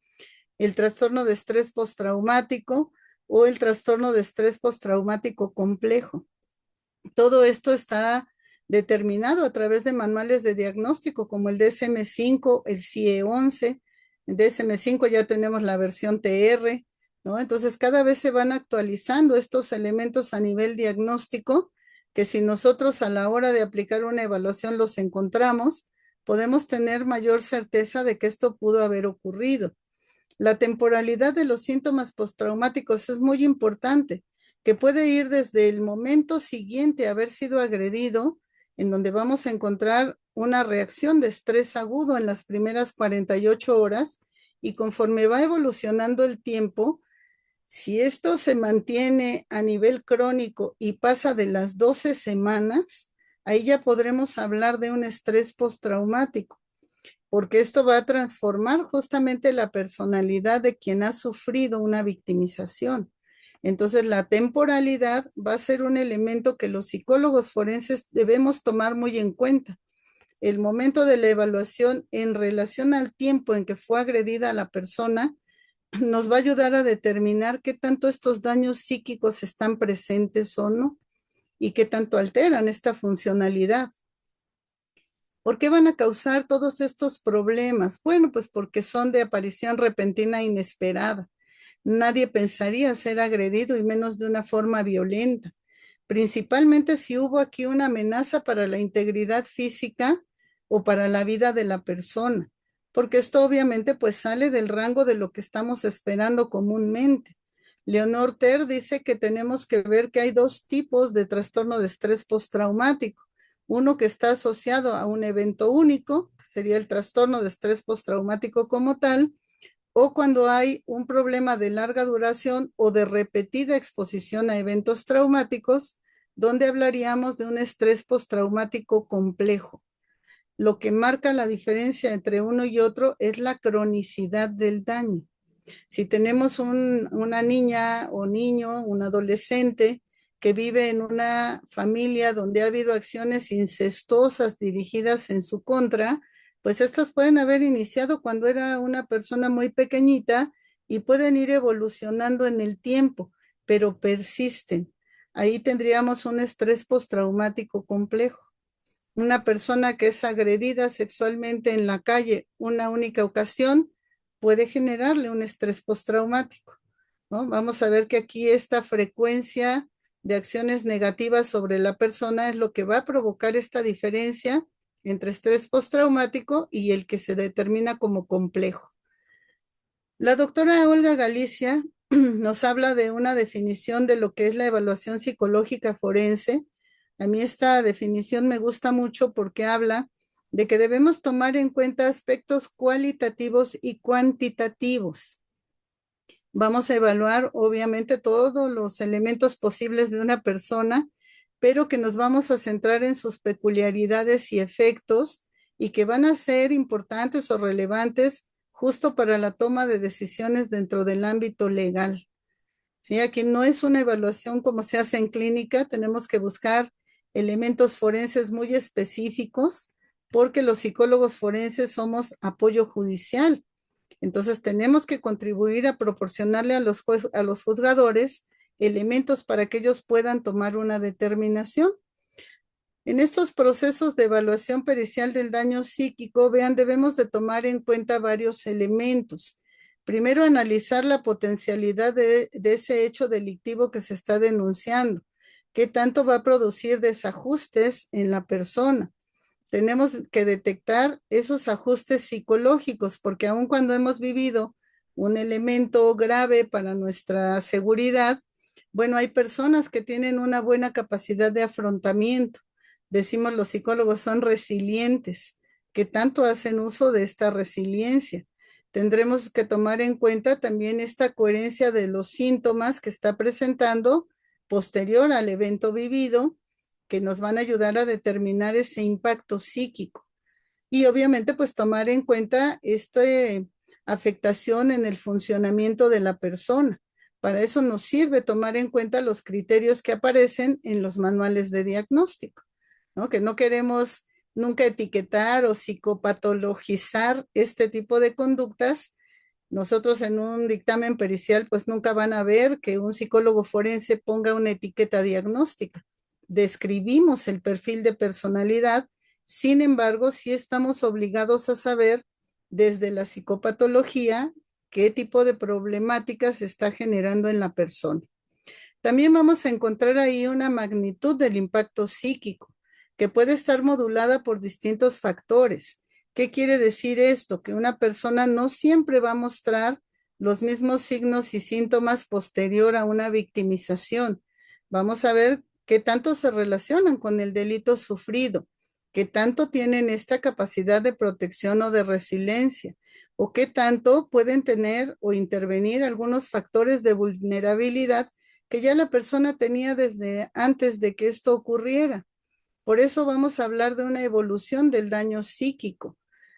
el trastorno de estrés postraumático o el trastorno de estrés postraumático complejo. Todo esto está determinado a través de manuales de diagnóstico como el DSM-5, el CIE-11. En DSM-5 ya tenemos la versión TR, ¿no? Entonces cada vez se van actualizando estos elementos a nivel diagnóstico que si nosotros a la hora de aplicar una evaluación los encontramos, podemos tener mayor certeza de que esto pudo haber ocurrido. La temporalidad de los síntomas postraumáticos es muy importante, que puede ir desde el momento siguiente a haber sido agredido, en donde vamos a encontrar una reacción de estrés agudo en las primeras 48 horas y conforme va evolucionando el tiempo, si esto se mantiene a nivel crónico y pasa de las 12 semanas, ahí ya podremos hablar de un estrés postraumático porque esto va a transformar justamente la personalidad de quien ha sufrido una victimización. Entonces, la temporalidad va a ser un elemento que los psicólogos forenses debemos tomar muy en cuenta. El momento de la evaluación en relación al tiempo en que fue agredida la persona nos va a ayudar a determinar qué tanto estos daños psíquicos están presentes o no y qué tanto alteran esta funcionalidad. ¿Por qué van a causar todos estos problemas? Bueno, pues porque son de aparición repentina e inesperada. Nadie pensaría ser agredido y menos de una forma violenta, principalmente si hubo aquí una amenaza para la integridad física o para la vida de la persona, porque esto obviamente pues sale del rango de lo que estamos esperando comúnmente. Leonor Ter dice que tenemos que ver que hay dos tipos de trastorno de estrés postraumático. Uno que está asociado a un evento único, que sería el trastorno de estrés postraumático como tal, o cuando hay un problema de larga duración o de repetida exposición a eventos traumáticos, donde hablaríamos de un estrés postraumático complejo. Lo que marca la diferencia entre uno y otro es la cronicidad del daño. Si tenemos una niña o niño, un adolescente que vive en una familia donde ha habido acciones incestuosas dirigidas en su contra, pues estas pueden haber iniciado cuando era una persona muy pequeñita y pueden ir evolucionando en el tiempo, pero persisten. Ahí tendríamos un estrés postraumático complejo. Una persona que es agredida sexualmente en la calle una única ocasión puede generarle un estrés postraumático, ¿no? Vamos a ver que aquí esta frecuencia de acciones negativas sobre la persona es lo que va a provocar esta diferencia entre estrés postraumático y el que se determina como complejo. La doctora Olga Galicia nos habla de una definición de lo que es la evaluación psicológica forense. A mí esta definición me gusta mucho porque habla de que debemos tomar en cuenta aspectos cualitativos y cuantitativos. Vamos a evaluar obviamente todos los elementos posibles de una persona, pero que nos vamos a centrar en sus peculiaridades y efectos y que van a ser importantes o relevantes justo para la toma de decisiones dentro del ámbito legal. ¿Sí? Aquí no es una evaluación como se hace en clínica, tenemos que buscar elementos forenses muy específicos porque los psicólogos forenses somos apoyo judicial. Entonces tenemos que contribuir a proporcionarle a los juzgadores elementos para que ellos puedan tomar una determinación. En estos procesos de evaluación pericial del daño psíquico, vean, debemos de tomar en cuenta varios elementos. Primero, analizar la potencialidad de ese hecho delictivo que se está denunciando. ¿Qué tanto va a producir desajustes en la persona? Tenemos que detectar esos ajustes psicológicos, porque aun cuando hemos vivido un elemento grave para nuestra seguridad, bueno, hay personas que tienen una buena capacidad de afrontamiento. Decimos los psicólogos son resilientes, que tanto hacen uso de esta resiliencia. Tendremos que tomar en cuenta también esta coherencia de los síntomas que está presentando posterior al evento vivido, que nos van a ayudar a determinar ese impacto psíquico. Y obviamente, pues tomar en cuenta esta afectación en el funcionamiento de la persona. Para eso nos sirve tomar en cuenta los criterios que aparecen en los manuales de diagnóstico, ¿no? Que no queremos nunca etiquetar o psicopatologizar este tipo de conductas. Nosotros en un dictamen pericial pues nunca van a ver que un psicólogo forense ponga una etiqueta diagnóstica. Describimos el perfil de personalidad, sin embargo, sí estamos obligados a saber desde la psicopatología qué tipo de problemáticas se está generando en la persona. También vamos a encontrar ahí una magnitud del impacto psíquico que puede estar modulada por distintos factores. ¿Qué quiere decir esto? Que una persona no siempre va a mostrar los mismos signos y síntomas posterior a una victimización. Vamos a ver qué tanto se relacionan con el delito sufrido, qué tanto tienen esta capacidad de protección o de resiliencia, o qué tanto pueden tener o intervenir algunos factores de vulnerabilidad que ya la persona tenía desde antes de que esto ocurriera. Por eso vamos a hablar de una evolución del daño psíquico.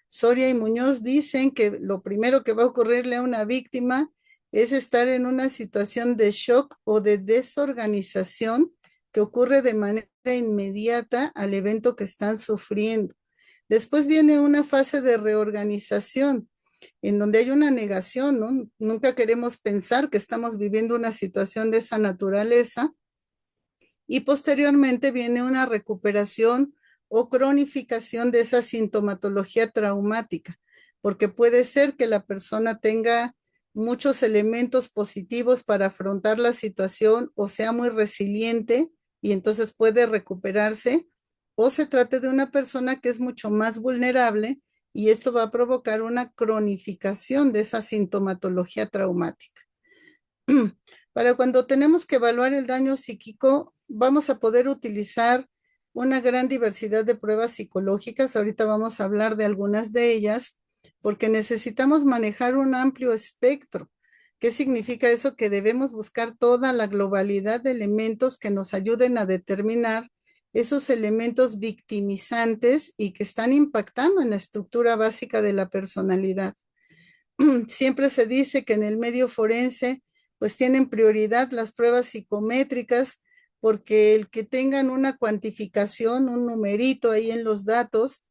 Soria y Muñoz dicen que lo primero que va a ocurrirle a una víctima es estar en una situación de shock o de desorganización que ocurre de manera inmediata al evento que están sufriendo. Después viene una fase de reorganización, en donde hay una negación, ¿no? Nunca queremos pensar que estamos viviendo una situación de esa naturaleza. Y posteriormente viene una recuperación o cronificación de esa sintomatología traumática, porque puede ser que la persona tenga muchos elementos positivos para afrontar la situación o sea muy resiliente y entonces puede recuperarse, o se trate de una persona que es mucho más vulnerable y esto va a provocar una cronificación de esa sintomatología traumática. Para cuando tenemos que evaluar el daño psíquico, vamos a poder utilizar una gran diversidad de pruebas psicológicas. Ahorita vamos a hablar de algunas de ellas, porque necesitamos manejar un amplio espectro. ¿Qué significa eso? Que debemos buscar toda la globalidad de elementos que nos ayuden a determinar esos elementos victimizantes y que están impactando en la estructura básica de la personalidad. Siempre se dice que en el medio forense pues tienen prioridad las pruebas psicométricas porque el que tengan una cuantificación, un numerito ahí en los datos,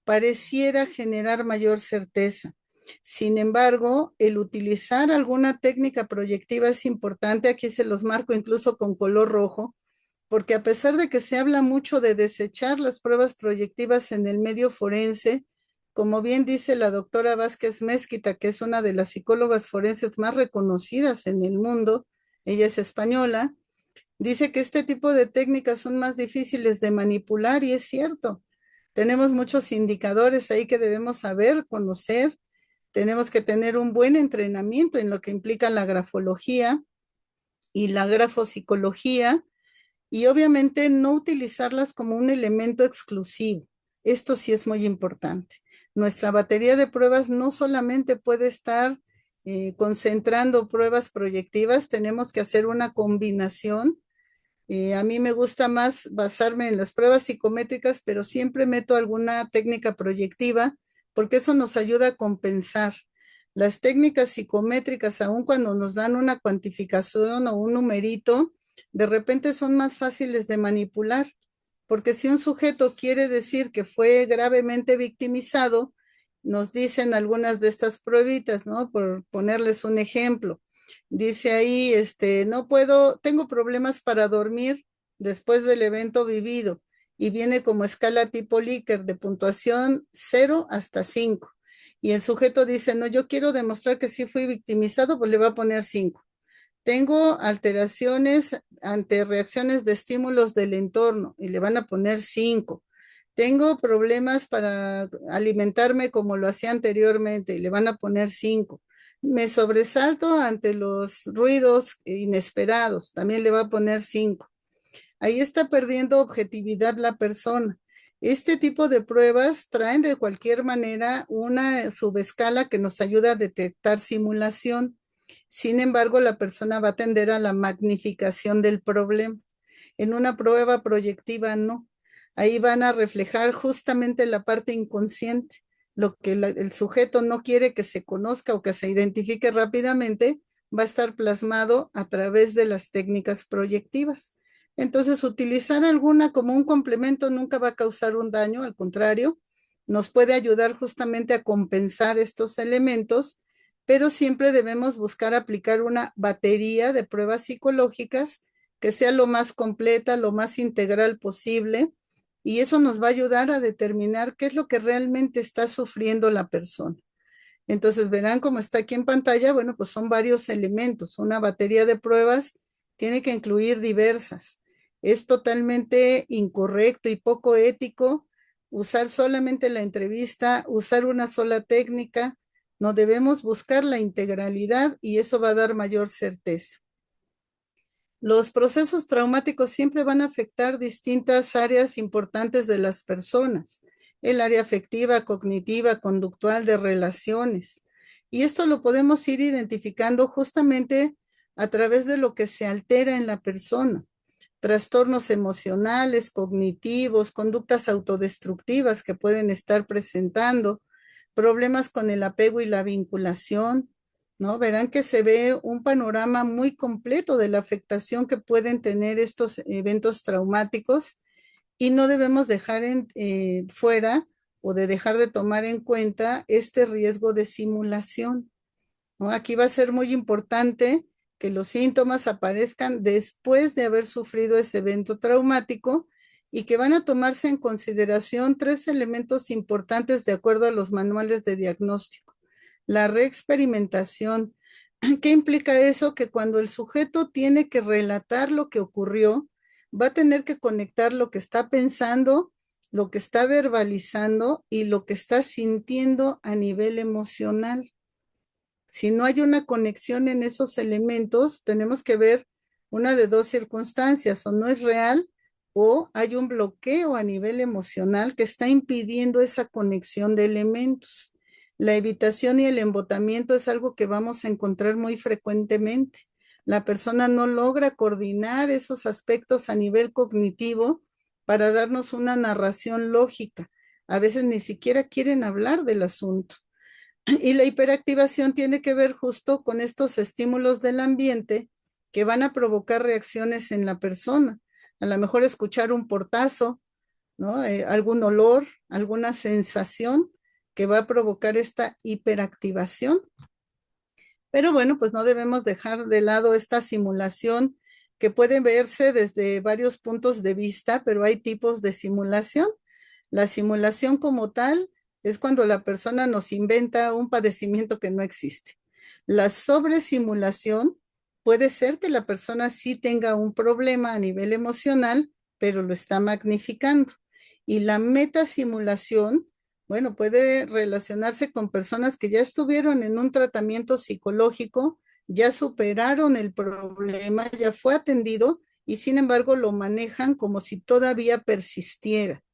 pareciera generar mayor certeza. Sin embargo, el utilizar alguna técnica proyectiva es importante. Aquí se los marco incluso con color rojo, porque a pesar de que se habla mucho de desechar las pruebas proyectivas en el medio forense, como bien dice la doctora Vázquez Mezquita, que es una de las psicólogas forenses más reconocidas en el mundo, ella es española, dice que este tipo de técnicas son más difíciles de manipular y es cierto. Tenemos muchos indicadores ahí que debemos saber, conocer, tenemos que tener un buen entrenamiento en lo que implica la grafología y la grafopsicología y obviamente no utilizarlas como un elemento exclusivo. Esto sí es muy importante. Nuestra batería de pruebas no solamente puede estar concentrando pruebas proyectivas, tenemos que hacer una combinación. A mí me gusta más basarme en las pruebas psicométricas, pero siempre meto alguna técnica proyectiva porque eso nos ayuda a compensar. Las técnicas psicométricas, aun cuando nos dan una cuantificación o un numerito, de repente son más fáciles de manipular, porque si un sujeto quiere decir que fue gravemente victimizado, nos dicen algunas de estas pruebitas, ¿no? Por ponerles un ejemplo. Dice ahí, no puedo, tengo problemas para dormir después del evento vivido y viene como escala tipo Likert de puntuación 0 hasta 5. Y el sujeto dice, no, yo quiero demostrar que sí fui victimizado, pues le va a poner 5. Tengo alteraciones ante reacciones de estímulos del entorno y le van a poner 5. Tengo problemas para alimentarme como lo hacía anteriormente y le van a poner 5. Me sobresalto ante los ruidos inesperados, también le va a poner 5. Ahí está perdiendo objetividad la persona. Este tipo de pruebas traen de cualquier manera una subescala que nos ayuda a detectar simulación. Sin embargo, la persona va a tender a la magnificación del problema. En una prueba proyectiva no. Ahí van a reflejar justamente la parte inconsciente, lo que el sujeto no quiere que se conozca o que se identifique rápidamente, va a estar plasmado a través de las técnicas proyectivas. Entonces, utilizar alguna como un complemento nunca va a causar un daño, al contrario, nos puede ayudar justamente a compensar estos elementos, pero siempre debemos buscar aplicar una batería de pruebas psicológicas que sea lo más completa, lo más integral posible, y eso nos va a ayudar a determinar qué es lo que realmente está sufriendo la persona. Entonces verán cómo está aquí en pantalla, bueno, pues son varios elementos. Una batería de pruebas tiene que incluir diversas. Es totalmente incorrecto y poco ético usar solamente la entrevista, usar una sola técnica. No debemos buscar la integralidad y eso va a dar mayor certeza. Los procesos traumáticos siempre van a afectar distintas áreas importantes de las personas, el área afectiva, cognitiva, conductual, de relaciones. Y esto lo podemos ir identificando justamente a través de lo que se altera en la persona. Trastornos emocionales, cognitivos, conductas autodestructivas que pueden estar presentando, problemas con el apego y la vinculación, ¿no? Verán que se ve un panorama muy completo de la afectación que pueden tener estos eventos traumáticos y no debemos dejar fuera o de dejar de tomar en cuenta este riesgo de simulación, ¿no? Aquí va a ser muy importante que los síntomas aparezcan después de haber sufrido ese evento traumático y que van a tomarse en consideración tres elementos importantes de acuerdo a los manuales de diagnóstico. La reexperimentación. ¿Qué implica eso? Que cuando el sujeto tiene que relatar lo que ocurrió, va a tener que conectar lo que está pensando, lo que está verbalizando y lo que está sintiendo a nivel emocional. Si no hay una conexión en esos elementos, tenemos que ver una de dos circunstancias: o no es real o hay un bloqueo a nivel emocional que está impidiendo esa conexión de elementos. La evitación y el embotamiento es algo que vamos a encontrar muy frecuentemente. La persona no logra coordinar esos aspectos a nivel cognitivo para darnos una narración lógica. A veces ni siquiera quieren hablar del asunto. Y la hiperactivación tiene que ver justo con estos estímulos del ambiente que van a provocar reacciones en la persona. A lo mejor escuchar un portazo, ¿no? Algún olor, alguna sensación que va a provocar esta hiperactivación. Pero bueno, pues no debemos dejar de lado esta simulación que puede verse desde varios puntos de vista, pero hay tipos de simulación. La simulación como tal es cuando la persona nos inventa un padecimiento que no existe. La sobresimulación puede ser que la persona sí tenga un problema a nivel emocional, pero lo está magnificando. Y la metasimulación, bueno, puede relacionarse con personas que ya estuvieron en un tratamiento psicológico, ya superaron el problema, ya fue atendido y sin embargo lo manejan como si todavía persistiera.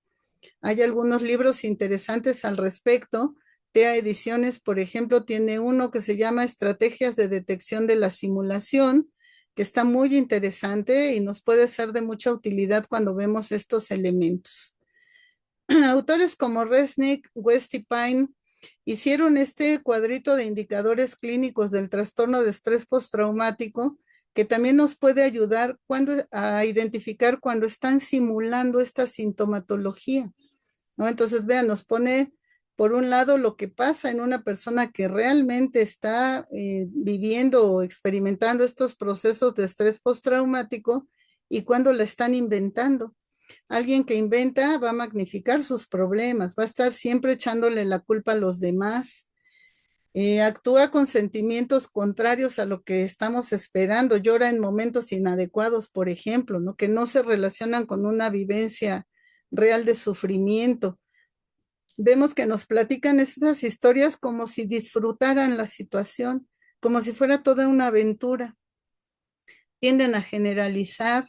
Hay algunos libros interesantes al respecto. TEA Ediciones, por ejemplo, tiene uno que se llama Estrategias de Detección de la Simulación, que está muy interesante y nos puede ser de mucha utilidad cuando vemos estos elementos. Autores como Resnick, West y Pine hicieron este cuadrito de indicadores clínicos del trastorno de estrés postraumático que también nos puede ayudar a identificar cuando están simulando esta sintomatología, ¿no? Entonces, vean, nos pone por un lado lo que pasa en una persona que realmente está viviendo o experimentando estos procesos de estrés postraumático y cuando la están inventando. Alguien que inventa va a magnificar sus problemas, va a estar siempre echándole la culpa a los demás, actúa con sentimientos contrarios a lo que estamos esperando, llora en momentos inadecuados, por ejemplo, ¿no? Que no se relacionan con una vivencia real de sufrimiento. Vemos que nos platican estas historias como si disfrutaran la situación, como si fuera toda una aventura. Tienden a generalizar,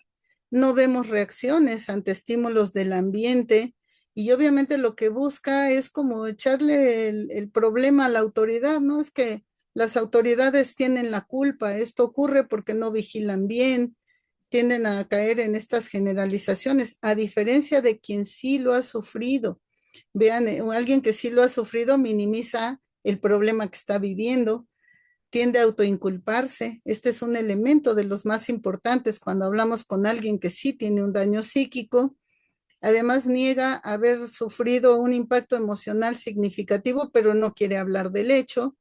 no vemos reacciones ante estímulos del ambiente y obviamente lo que busca es como echarle el problema a la autoridad, ¿no? Es que las autoridades tienen la culpa, esto ocurre porque no vigilan bien, tienden a caer en estas generalizaciones, a diferencia de quien sí lo ha sufrido. Vean, alguien que sí lo ha sufrido minimiza el problema que está viviendo, tiende a autoinculparse. Este es un elemento de los más importantes cuando hablamos con alguien que sí tiene un daño psíquico. Además, niega haber sufrido un impacto emocional significativo, pero no quiere hablar del hecho.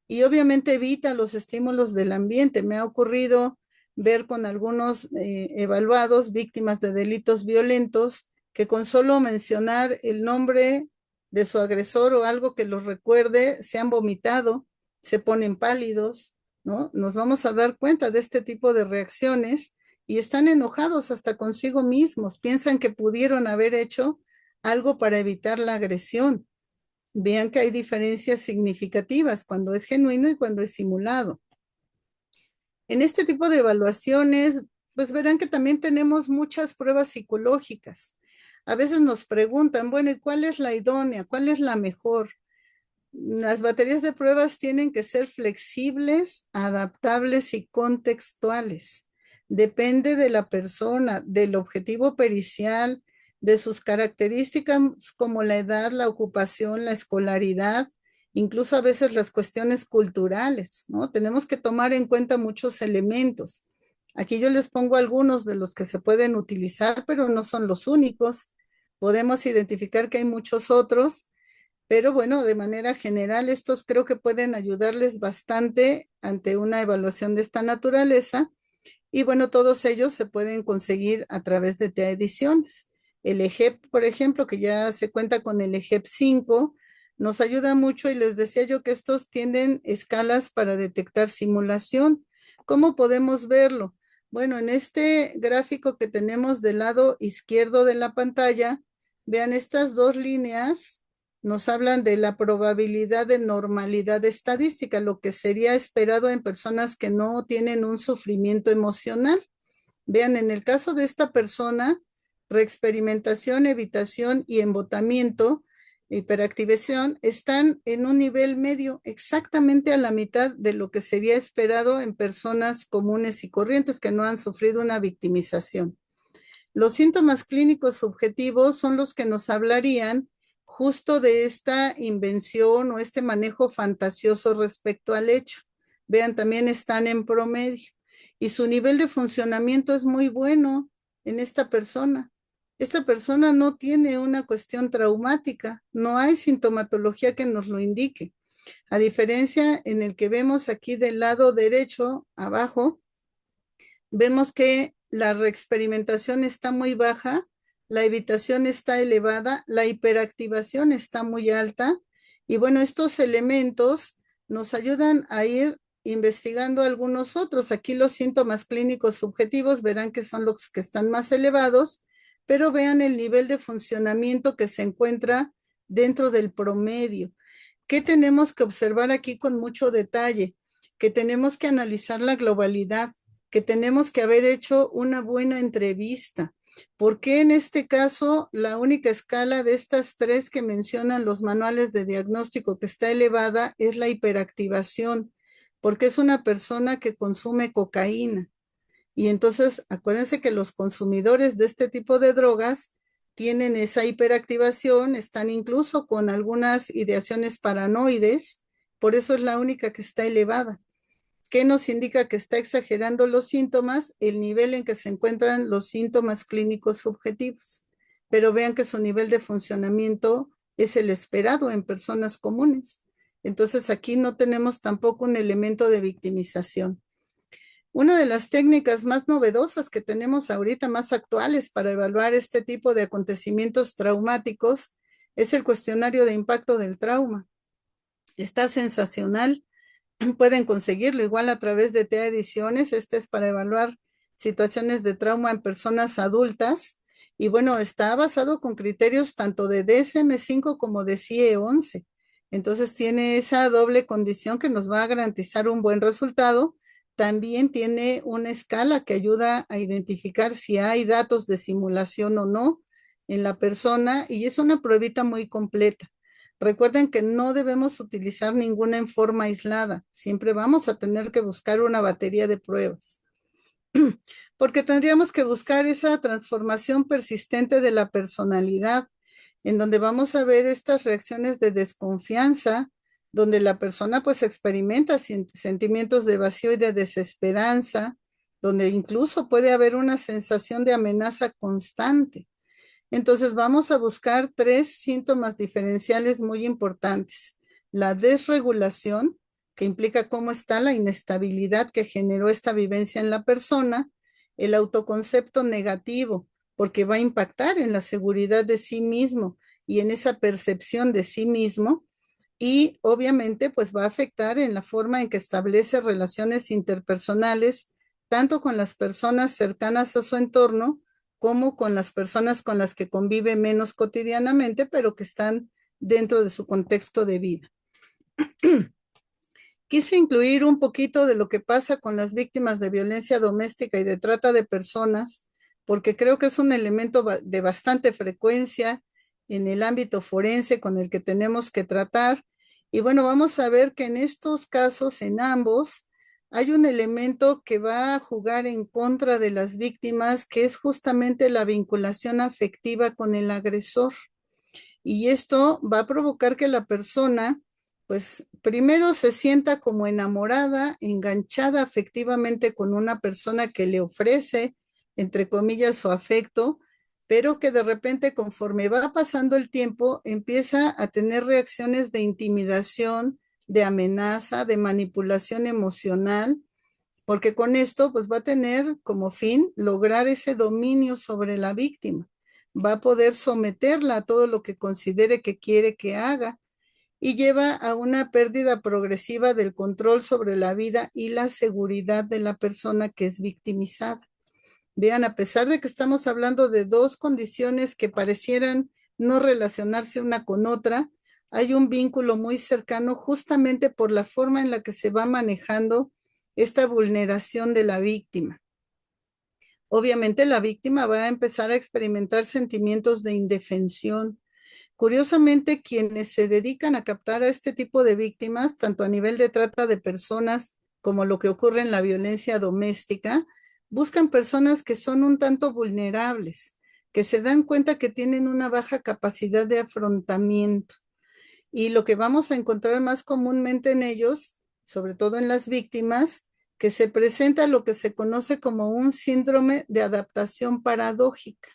Y obviamente evita los estímulos del ambiente. Me ha ocurrido ver con algunos evaluados, víctimas de delitos violentos, que con solo mencionar el nombre de su agresor o algo que los recuerde, se han vomitado, se ponen pálidos, ¿no? Nos vamos a dar cuenta de este tipo de reacciones y están enojados hasta consigo mismos, piensan que pudieron haber hecho algo para evitar la agresión. Vean que hay diferencias significativas cuando es genuino y cuando es simulado. En este tipo de evaluaciones, pues verán que también tenemos muchas pruebas psicológicas. A veces nos preguntan, bueno, ¿y cuál es la idónea? ¿Cuál es la mejor? Las baterías de pruebas tienen que ser flexibles, adaptables y contextuales. Depende de la persona, del objetivo pericial, de sus características como la edad, la ocupación, la escolaridad incluso a veces las cuestiones culturales, ¿no? Tenemos que tomar en cuenta muchos elementos. Aquí yo les pongo algunos de los que se pueden utilizar, pero no son los únicos. Podemos identificar que hay muchos otros, pero bueno, de manera general, estos creo que pueden ayudarles bastante ante una evaluación de esta naturaleza. Y bueno, todos ellos se pueden conseguir a través de TEA Ediciones. El EGEP, por ejemplo, que ya se cuenta con el EGEP 5, nos ayuda mucho y les decía yo que estos tienen escalas para detectar simulación. ¿Cómo podemos verlo? Bueno, en este gráfico que tenemos del lado izquierdo de la pantalla, vean estas dos líneas, nos hablan de la probabilidad de normalidad estadística, lo que sería esperado en personas que no tienen un sufrimiento emocional. Vean, en el caso de esta persona, reexperimentación, evitación y embotamiento, hiperactivación, están en un nivel medio, exactamente a la mitad de lo que sería esperado en personas comunes y corrientes que no han sufrido una victimización. Los síntomas clínicos subjetivos son los que nos hablarían justo de esta invención o este manejo fantasioso respecto al hecho. Vean, también están en promedio y su nivel de funcionamiento es muy bueno en esta persona. Esta persona no tiene una cuestión traumática, no hay sintomatología que nos lo indique. A diferencia en el que vemos aquí del lado derecho, abajo, vemos que la reexperimentación está muy baja, la evitación está elevada, la hiperactivación está muy alta. Y bueno, estos elementos nos ayudan a ir investigando algunos otros. Aquí los síntomas clínicos subjetivos verán que son los que están más elevados, pero vean el nivel de funcionamiento que se encuentra dentro del promedio. ¿Qué tenemos que observar aquí con mucho detalle? Que tenemos que analizar la globalidad, que tenemos que haber hecho una buena entrevista. ¿Por qué en este caso la única escala de estas tres que mencionan los manuales de diagnóstico que está elevada es la hiperactivación? Porque es una persona que consume cocaína. Y entonces, acuérdense que los consumidores de este tipo de drogas tienen esa hiperactivación, están incluso con algunas ideaciones paranoides, por eso es la única que está elevada. ¿Qué nos indica que está exagerando los síntomas? El nivel en que se encuentran los síntomas clínicos subjetivos. Pero vean que su nivel de funcionamiento es el esperado en personas comunes. Entonces aquí no tenemos tampoco un elemento de victimización. Una de las técnicas más novedosas que tenemos ahorita, más actuales para evaluar este tipo de acontecimientos traumáticos, es el cuestionario de impacto del trauma. Está sensacional. Pueden conseguirlo igual a través de TEA Ediciones. Este es para evaluar situaciones de trauma en personas adultas. Y bueno, está basado con criterios tanto de DSM-5 como de CIE-11. Entonces tiene esa doble condición que nos va a garantizar un buen resultado. También tiene una escala que ayuda a identificar si hay datos de simulación o no en la persona y es una pruebita muy completa. Recuerden que no debemos utilizar ninguna en forma aislada. Siempre vamos a tener que buscar una batería de pruebas. Porque tendríamos que buscar esa transformación persistente de la personalidad, en donde vamos a ver estas reacciones de desconfianza, donde la persona pues experimenta sentimientos de vacío y de desesperanza, donde incluso puede haber una sensación de amenaza constante. Entonces vamos a buscar tres síntomas diferenciales muy importantes. La desregulación, que implica cómo está la inestabilidad que generó esta vivencia en la persona. El autoconcepto negativo, porque va a impactar en la seguridad de sí mismo y en esa percepción de sí mismo. Y obviamente pues va a afectar en la forma en que establece relaciones interpersonales, tanto con las personas cercanas a su entorno, como con las personas con las que convive menos cotidianamente, pero que están dentro de su contexto de vida. Quise incluir un poquito de lo que pasa con las víctimas de violencia doméstica y de trata de personas, porque creo que es un elemento de bastante frecuencia en el ámbito forense con el que tenemos que tratar. Y bueno, vamos a ver que en estos casos, en ambos, hay un elemento que va a jugar en contra de las víctimas, que es justamente la vinculación afectiva con el agresor. Y esto va a provocar que la persona Pues primero se sienta como enamorada, enganchada afectivamente con una persona que le ofrece, entre comillas, su afecto, pero que de repente conforme va pasando el tiempo empieza a tener reacciones de intimidación, de amenaza, de manipulación emocional, porque con esto pues va a tener como fin lograr ese dominio sobre la víctima. Va a poder someterla a todo lo que considere que quiere que haga y lleva a una pérdida progresiva del control sobre la vida y la seguridad de la persona que es victimizada. Vean, a pesar de que estamos hablando de dos condiciones que parecieran no relacionarse una con otra, hay un vínculo muy cercano justamente por la forma en la que se va manejando esta vulneración de la víctima. Obviamente la víctima va a empezar a experimentar sentimientos de indefensión. Curiosamente, quienes se dedican a captar a este tipo de víctimas, tanto a nivel de trata de personas como lo que ocurre en la violencia doméstica, buscan personas que son un tanto vulnerables, que se dan cuenta que tienen una baja capacidad de afrontamiento. Y lo que vamos a encontrar más comúnmente en ellos, sobre todo en las víctimas, que se presenta lo que se conoce como un síndrome de adaptación paradójica,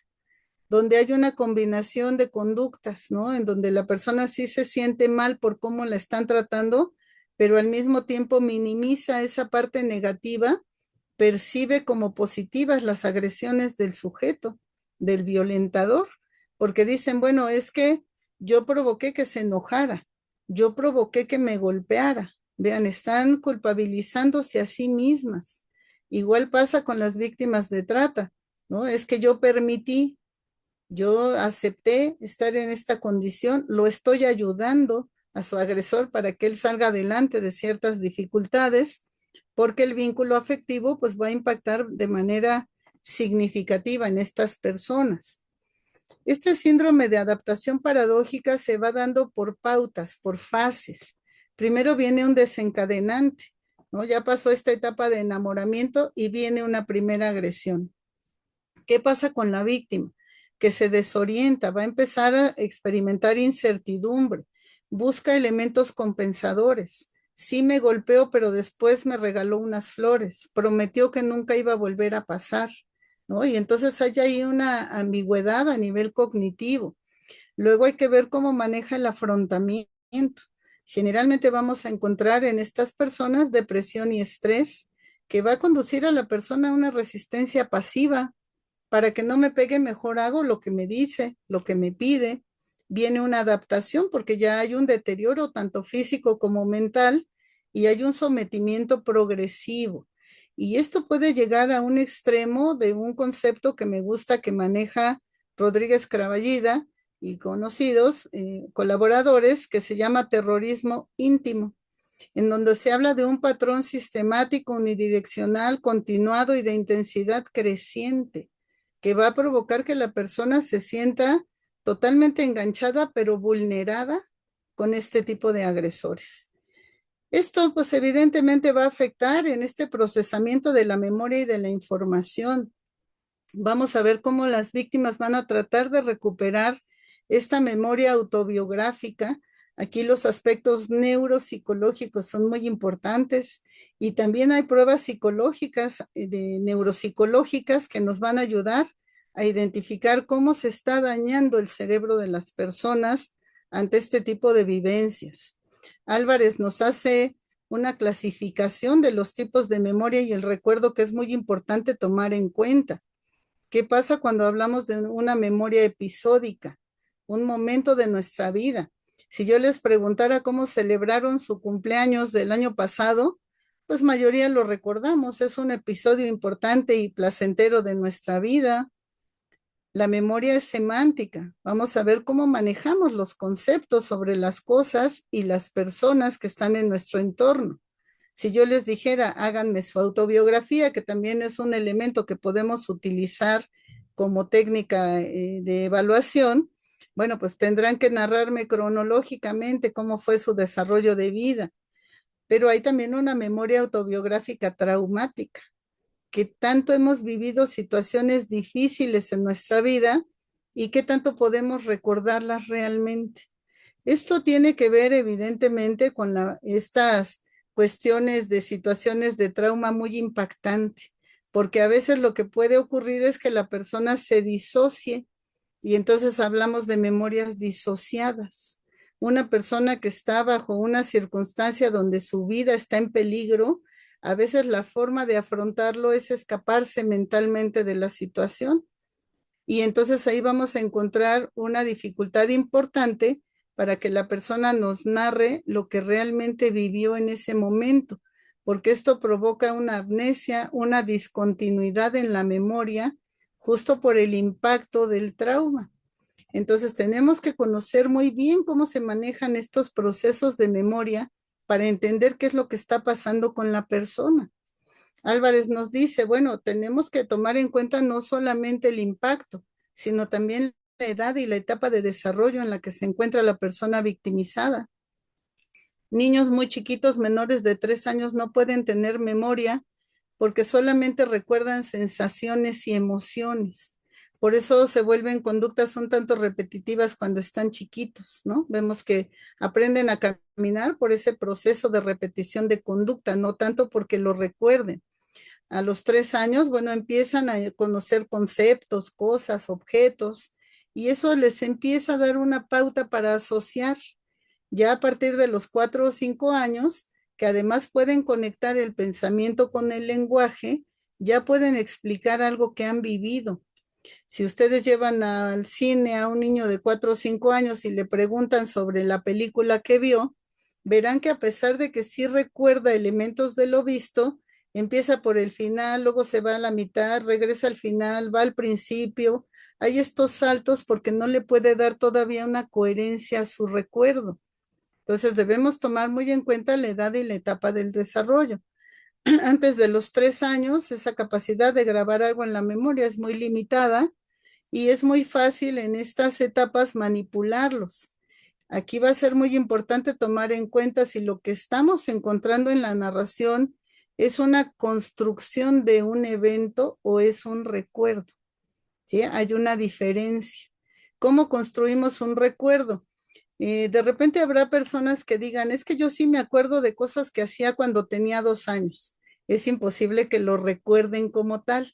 donde hay una combinación de conductas, ¿no? En donde la persona sí se siente mal por cómo la están tratando, pero al mismo tiempo minimiza esa parte negativa, percibe como positivas las agresiones del sujeto, del violentador, porque dicen, bueno, es que yo provoqué que se enojara, yo provoqué que me golpeara. Vean, están culpabilizándose a sí mismas. Igual pasa con las víctimas de trata, ¿no? Es que yo permití, yo acepté estar en esta condición, lo estoy ayudando a su agresor para que él salga adelante de ciertas dificultades, porque el vínculo afectivo pues va a impactar de manera significativa en estas personas. Este síndrome de adaptación paradójica se va dando por pautas, por fases. Primero viene un desencadenante, ¿no? Ya pasó esta etapa de enamoramiento y viene una primera agresión. ¿Qué pasa con la víctima? Que se desorienta, va a empezar a experimentar incertidumbre, busca elementos compensadores. Sí me golpeó, pero después me regaló unas flores, prometió que nunca iba a volver a pasar, ¿no? Y entonces hay ahí una ambigüedad a nivel cognitivo. Luego hay que ver cómo maneja el afrontamiento. Generalmente vamos a encontrar en estas personas depresión y estrés, que va a conducir a la persona a una resistencia pasiva. Para que no me pegue, mejor hago lo que me dice, lo que me pide. Viene una adaptación porque ya hay un deterioro tanto físico como mental y hay un sometimiento progresivo. Y esto puede llegar a un extremo de un concepto que me gusta que maneja Rodríguez Cravallida y conocidos colaboradores, que se llama terrorismo íntimo, en donde se habla de un patrón sistemático, unidireccional, continuado y de intensidad creciente, que va a provocar que la persona se sienta totalmente enganchada, pero vulnerada con este tipo de agresores. Esto, pues evidentemente va a afectar en este procesamiento de la memoria y de la información. Vamos a ver cómo las víctimas van a tratar de recuperar esta memoria autobiográfica. Aquí los aspectos neuropsicológicos son muy importantes y también hay pruebas psicológicas, de neuropsicológicas, que nos van a ayudar a identificar cómo se está dañando el cerebro de las personas ante este tipo de vivencias. Álvarez nos hace una clasificación de los tipos de memoria y el recuerdo que es muy importante tomar en cuenta. ¿Qué pasa cuando hablamos de una memoria episódica? Un momento de nuestra vida. Si yo les preguntara cómo celebraron su cumpleaños del año pasado, pues mayoría lo recordamos. Es un episodio importante y placentero de nuestra vida. La memoria es semántica. Vamos a ver cómo manejamos los conceptos sobre las cosas y las personas que están en nuestro entorno. Si yo les dijera, háganme su autobiografía, que también es un elemento que podemos utilizar como técnica de evaluación, bueno, pues tendrán que narrarme cronológicamente cómo fue su desarrollo de vida. Pero hay también una memoria autobiográfica traumática, que tanto hemos vivido situaciones difíciles en nuestra vida y que tanto podemos recordarlas realmente. Esto tiene que ver evidentemente con estas cuestiones de situaciones de trauma muy impactante, porque a veces lo que puede ocurrir es que la persona se disocie y entonces hablamos de memorias disociadas. Una persona que está bajo una circunstancia donde su vida está en peligro, a veces la forma de afrontarlo es escaparse mentalmente de la situación. Y entonces ahí vamos a encontrar una dificultad importante para que la persona nos narre lo que realmente vivió en ese momento, porque esto provoca una amnesia, una discontinuidad en la memoria, justo por el impacto del trauma. Entonces tenemos que conocer muy bien cómo se manejan estos procesos de memoria para entender qué es lo que está pasando con la persona. Álvarez nos dice, bueno, tenemos que tomar en cuenta no solamente el impacto, sino también la edad y la etapa de desarrollo en la que se encuentra la persona victimizada. Niños muy chiquitos, menores de 3 años, no pueden tener memoria porque solamente recuerdan sensaciones y emociones. Por eso se vuelven conductas un tanto repetitivas cuando están chiquitos, ¿no? Vemos que aprenden a caminar por ese proceso de repetición de conducta, no tanto porque lo recuerden. A los 3 años, bueno, empiezan a conocer conceptos, cosas, objetos, y eso les empieza a dar una pauta para asociar. Ya a partir de los 4 o 5 años, que además pueden conectar el pensamiento con el lenguaje, ya pueden explicar algo que han vivido. Si ustedes llevan al cine a un niño de 4 o 5 años y le preguntan sobre la película que vio, verán que a pesar de que sí recuerda elementos de lo visto, empieza por el final, luego se va a la mitad, regresa al final, va al principio. Hay estos saltos porque no le puede dar todavía una coherencia a su recuerdo. Entonces debemos tomar muy en cuenta la edad y la etapa del desarrollo. Antes de los 3 años, esa capacidad de grabar algo en la memoria es muy limitada y es muy fácil en estas etapas manipularlos. Aquí va a ser muy importante tomar en cuenta si lo que estamos encontrando en la narración es una construcción de un evento o es un recuerdo. ¿Sí? Hay una diferencia. ¿Cómo construimos un recuerdo? De repente habrá personas que digan, es que yo sí me acuerdo de cosas que hacía cuando tenía 2 años. Es imposible que lo recuerden como tal,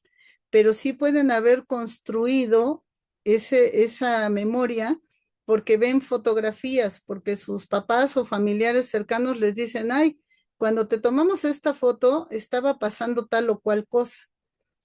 pero sí pueden haber construido esa memoria porque ven fotografías, porque sus papás o familiares cercanos les dicen, ay, cuando te tomamos esta foto estaba pasando tal o cual cosa.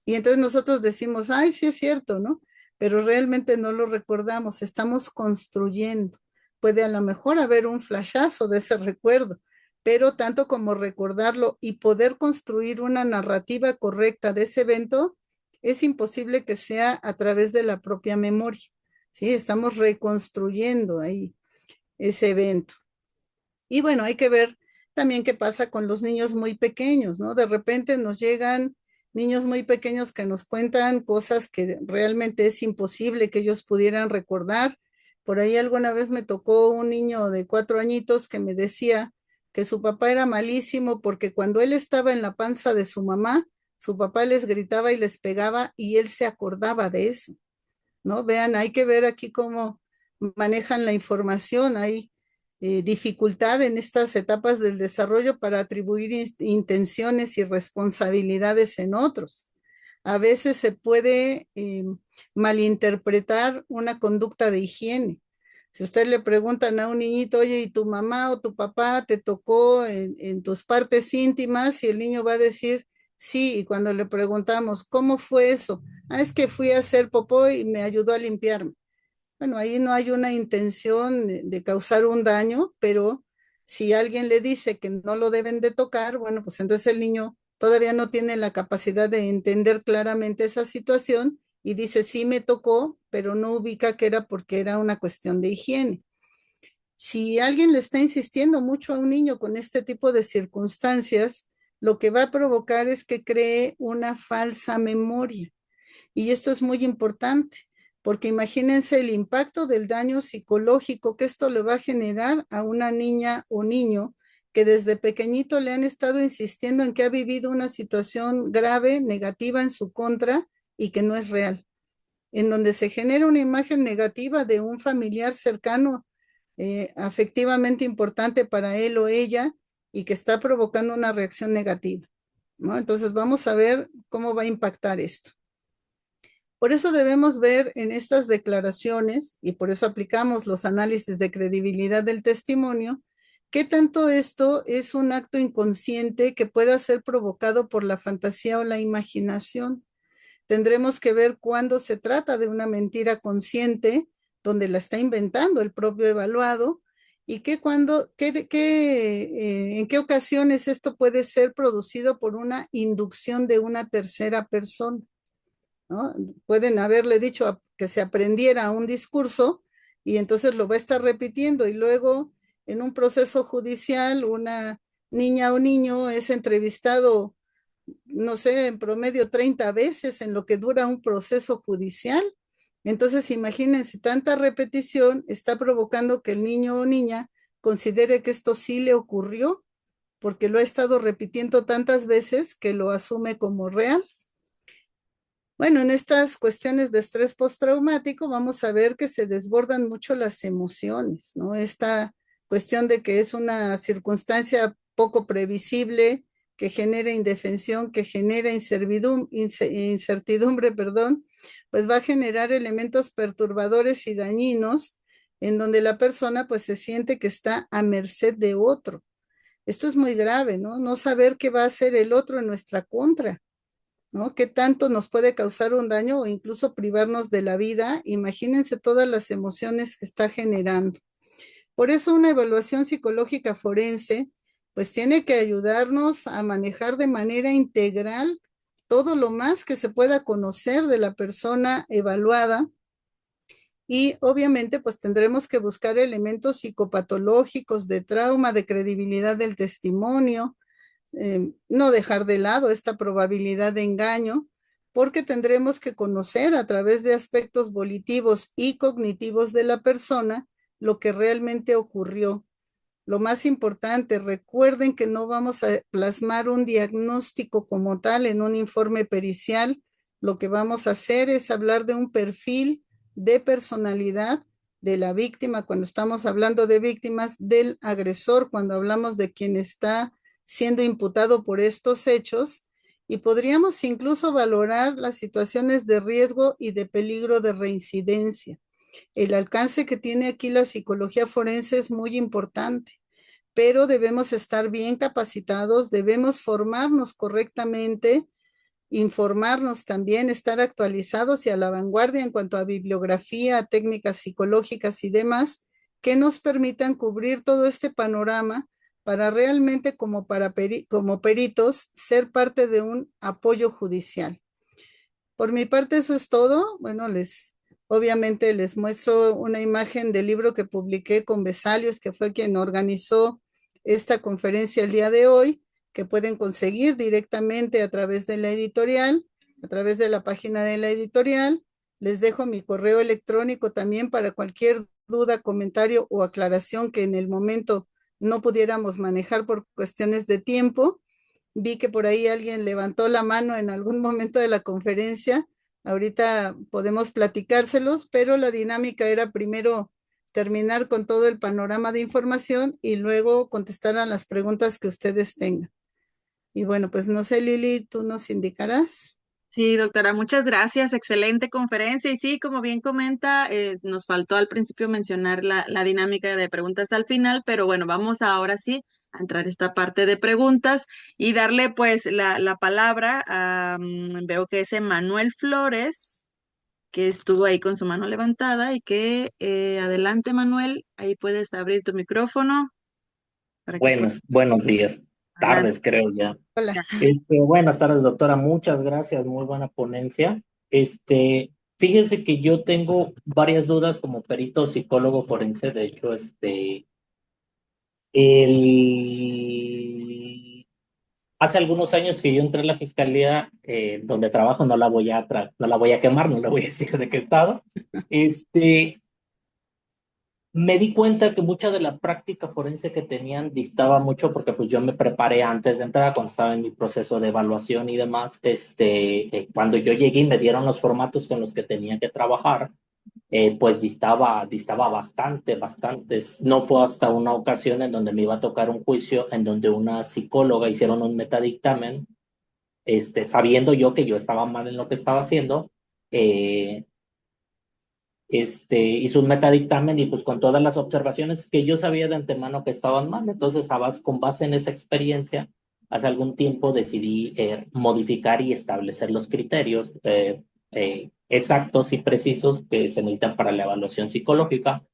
Y entonces nosotros decimos, ay, sí es cierto, ¿no? Pero realmente no lo recordamos, estamos construyendo. Puede a lo mejor haber un flashazo de ese recuerdo, pero tanto como recordarlo y poder construir una narrativa correcta de ese evento, es imposible que sea a través de la propia memoria. Sí, estamos reconstruyendo ahí ese evento. Y bueno, hay que ver también qué pasa con los niños muy pequeños, ¿no? De repente nos llegan niños muy pequeños que nos cuentan cosas que realmente es imposible que ellos pudieran recordar. Por ahí alguna vez me tocó un niño de 4 añitos que me decía que su papá era malísimo porque cuando él estaba en la panza de su mamá, su papá les gritaba y les pegaba y él se acordaba de eso, ¿no? Vean, hay que ver aquí cómo manejan la información. Hay dificultad en estas etapas del desarrollo para atribuir intenciones y responsabilidades en otros. A veces se puede malinterpretar una conducta de higiene. Si usted le preguntan a un niñito, oye, ¿y tu mamá o tu papá te tocó en tus partes íntimas? Y el niño va a decir, sí, y cuando le preguntamos, ¿cómo fue eso? Ah, es que fui a hacer popó y me ayudó a limpiarme. Bueno, ahí no hay una intención de causar un daño, pero si alguien le dice que no lo deben de tocar, bueno, pues entonces el niño todavía no tiene la capacidad de entender claramente esa situación y dice, sí me tocó, pero no ubica que era porque era una cuestión de higiene. Si alguien le está insistiendo mucho a un niño con este tipo de circunstancias, lo que va a provocar es que cree una falsa memoria. Y esto es muy importante, porque imagínense el impacto del daño psicológico que esto le va a generar a una niña o niño que desde pequeñito le han estado insistiendo en que ha vivido una situación grave, negativa en su contra y que no es real, en donde se genera una imagen negativa de un familiar cercano afectivamente importante para él o ella y que está provocando una reacción negativa, ¿no? Entonces vamos a ver cómo va a impactar esto. Por eso debemos ver en estas declaraciones, y por eso aplicamos los análisis de credibilidad del testimonio, qué tanto esto es un acto inconsciente que pueda ser provocado por la fantasía o la imaginación. Tendremos que ver cuándo se trata de una mentira consciente, donde la está inventando el propio evaluado, y en qué ocasiones esto puede ser producido por una inducción de una tercera persona, ¿no? Pueden haberle dicho que se aprendiera un discurso y entonces lo va a estar repitiendo y luego en un proceso judicial una niña o niño es entrevistado, no sé, en promedio 30 veces en lo que dura un proceso judicial. Entonces, imagínense, tanta repetición está provocando que el niño o niña considere que esto sí le ocurrió, porque lo ha estado repitiendo tantas veces que lo asume como real. Bueno, en estas cuestiones de estrés postraumático vamos a ver que se desbordan mucho las emociones, ¿no? Esta cuestión de que es una circunstancia poco previsible, que genera indefensión, que genera incertidumbre, perdón, pues va a generar elementos perturbadores y dañinos en donde la persona pues se siente que está a merced de otro. Esto es muy grave, ¿no? No saber qué va a hacer el otro en nuestra contra, ¿no? ¿Qué tanto nos puede causar un daño o incluso privarnos de la vida? Imagínense todas las emociones que está generando. Por eso una evaluación psicológica forense, pues tiene que ayudarnos a manejar de manera integral todo lo más que se pueda conocer de la persona evaluada y obviamente pues tendremos que buscar elementos psicopatológicos de trauma, de credibilidad del testimonio, no dejar de lado esta probabilidad de engaño, porque tendremos que conocer a través de aspectos volitivos y cognitivos de la persona lo que realmente ocurrió. Lo más importante, recuerden que no vamos a plasmar un diagnóstico como tal en un informe pericial. Lo que vamos a hacer es hablar de un perfil de personalidad de la víctima cuando estamos hablando de víctimas, del agresor cuando hablamos de quien está siendo imputado por estos hechos y podríamos incluso valorar las situaciones de riesgo y de peligro de reincidencia. El alcance que tiene aquí la psicología forense es muy importante, pero debemos estar bien capacitados, debemos formarnos correctamente, informarnos también, estar actualizados y a la vanguardia en cuanto a bibliografía, técnicas psicológicas y demás que nos permitan cubrir todo este panorama para realmente como peritos ser parte de un apoyo judicial. Por mi parte, eso es todo. Bueno, obviamente les muestro una imagen del libro que publiqué con Vesalios, que fue quien organizó esta conferencia el día de hoy, que pueden conseguir directamente a través de la editorial, a través de la página de la editorial. Les dejo mi correo electrónico también para cualquier duda, comentario o aclaración que en el momento no pudiéramos manejar por cuestiones de tiempo. Vi que por ahí alguien levantó la mano en algún momento de la conferencia. Ahorita podemos platicárselos, pero la dinámica era primero terminar con todo el panorama de información y luego contestar a las preguntas que ustedes tengan. Y bueno, pues no sé, Lili, tú nos indicarás. Sí, doctora, muchas gracias. Excelente conferencia. Y sí, como bien comenta, nos faltó al principio mencionar la dinámica de preguntas al final, pero bueno, vamos ahora sí a entrar a esta parte de preguntas y darle pues la palabra a, veo que es Emanuel Flores, que estuvo ahí con su mano levantada y que adelante, Manuel, ahí puedes abrir tu micrófono para que puedas. Buenos días, Adelante. tardes creo ya. Hola. Buenas tardes, doctora, muchas gracias, muy buena ponencia. Fíjese que yo tengo varias dudas como perito psicólogo forense, de hecho, hace algunos años que yo entré a la fiscalía donde trabajo, no la voy a quemar, no le voy a decir de qué estado. Me di cuenta que mucha de la práctica forense que tenían distaba mucho porque pues yo me preparé antes de entrar, cuando estaba en mi proceso de evaluación y demás, cuando yo llegué y me dieron los formatos con los que tenía que trabajar, pues distaba bastante. No fue hasta una ocasión en donde me iba a tocar un juicio en donde una psicóloga hicieron un metadictamen, sabiendo yo que yo estaba mal en lo que estaba haciendo, eh, hizo un metadictamen y pues con todas las observaciones que yo sabía de antemano que estaban mal. Entonces, con base en esa experiencia, hace algún tiempo decidí modificar y establecer los criterios exactos y precisos que se necesitan para la evaluación psicológica,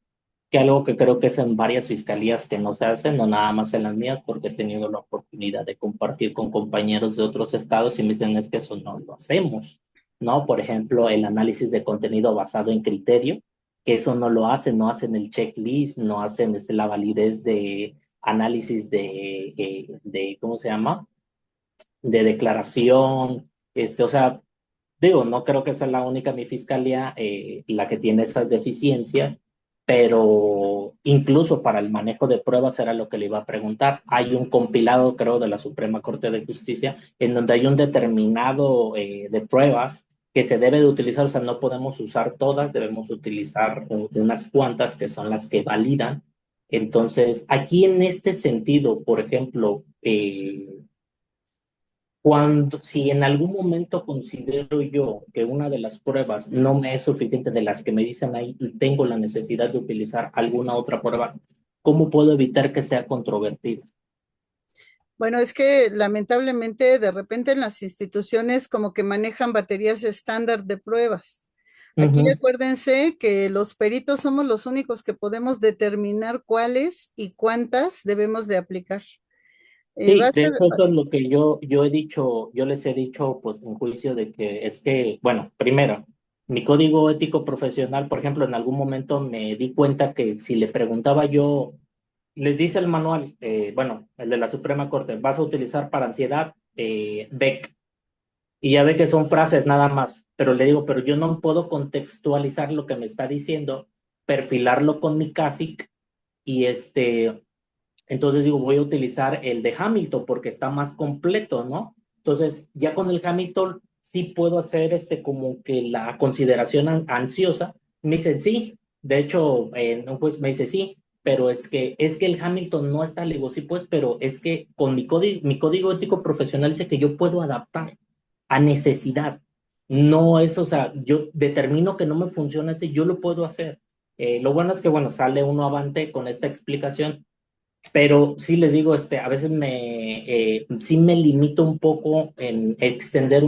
que algo que creo que es en varias fiscalías que no se hacen, no nada más en las mías, porque he tenido la oportunidad de compartir con compañeros de otros estados y me dicen es que eso no lo hacemos, ¿no? Por ejemplo, el análisis de contenido basado en criterio, que eso no lo hacen, no hacen el checklist, no hacen la validez de análisis ¿cómo se llama? De declaración, o sea, digo, no creo que sea la única mi fiscalía la que tiene esas deficiencias, pero incluso para el manejo de pruebas era lo que le iba a preguntar. Hay un compilado, creo, de la Suprema Corte de Justicia, en donde hay un determinado de pruebas que se debe de utilizar, o sea, no podemos usar todas, debemos utilizar unas cuantas que son las que validan. Entonces, aquí en este sentido, por ejemplo, si en algún momento considero yo que una de las pruebas no me es suficiente de las que me dicen ahí y tengo la necesidad de utilizar alguna otra prueba, ¿cómo puedo evitar que sea controvertido? Bueno, es que lamentablemente de repente en las instituciones como que manejan baterías estándar de pruebas. Aquí Ujú. acuérdense que los peritos somos los únicos que podemos determinar cuáles y cuántas debemos de aplicar. Va Sí, a de ser, hecho eso es lo que yo he dicho, yo les he dicho pues en juicio de que es que, bueno, primero, mi código ético profesional, por ejemplo, en algún momento me di cuenta que si le preguntaba yo, les dice el manual, bueno, el de la Suprema Corte, vas a utilizar para ansiedad Beck, y ya ve que son frases nada más, pero le digo, pero yo no puedo contextualizar lo que me está diciendo, perfilarlo con mi CASIC y entonces digo, voy a utilizar el de Hamilton porque está más completo, ¿no? Entonces, ya con el Hamilton sí puedo hacer como que la consideración ansiosa. Me dicen, sí, de hecho, no, pues me dice, sí, pero es que el Hamilton no está, le digo, sí, pues, pero es que con mi código ético profesional dice que yo puedo adaptar a necesidad. No es, o sea, yo determino que no me funciona yo lo puedo hacer. Lo bueno es que, bueno, sale uno avante con esta explicación, pero sí les digo, a veces sí me limito un poco en extender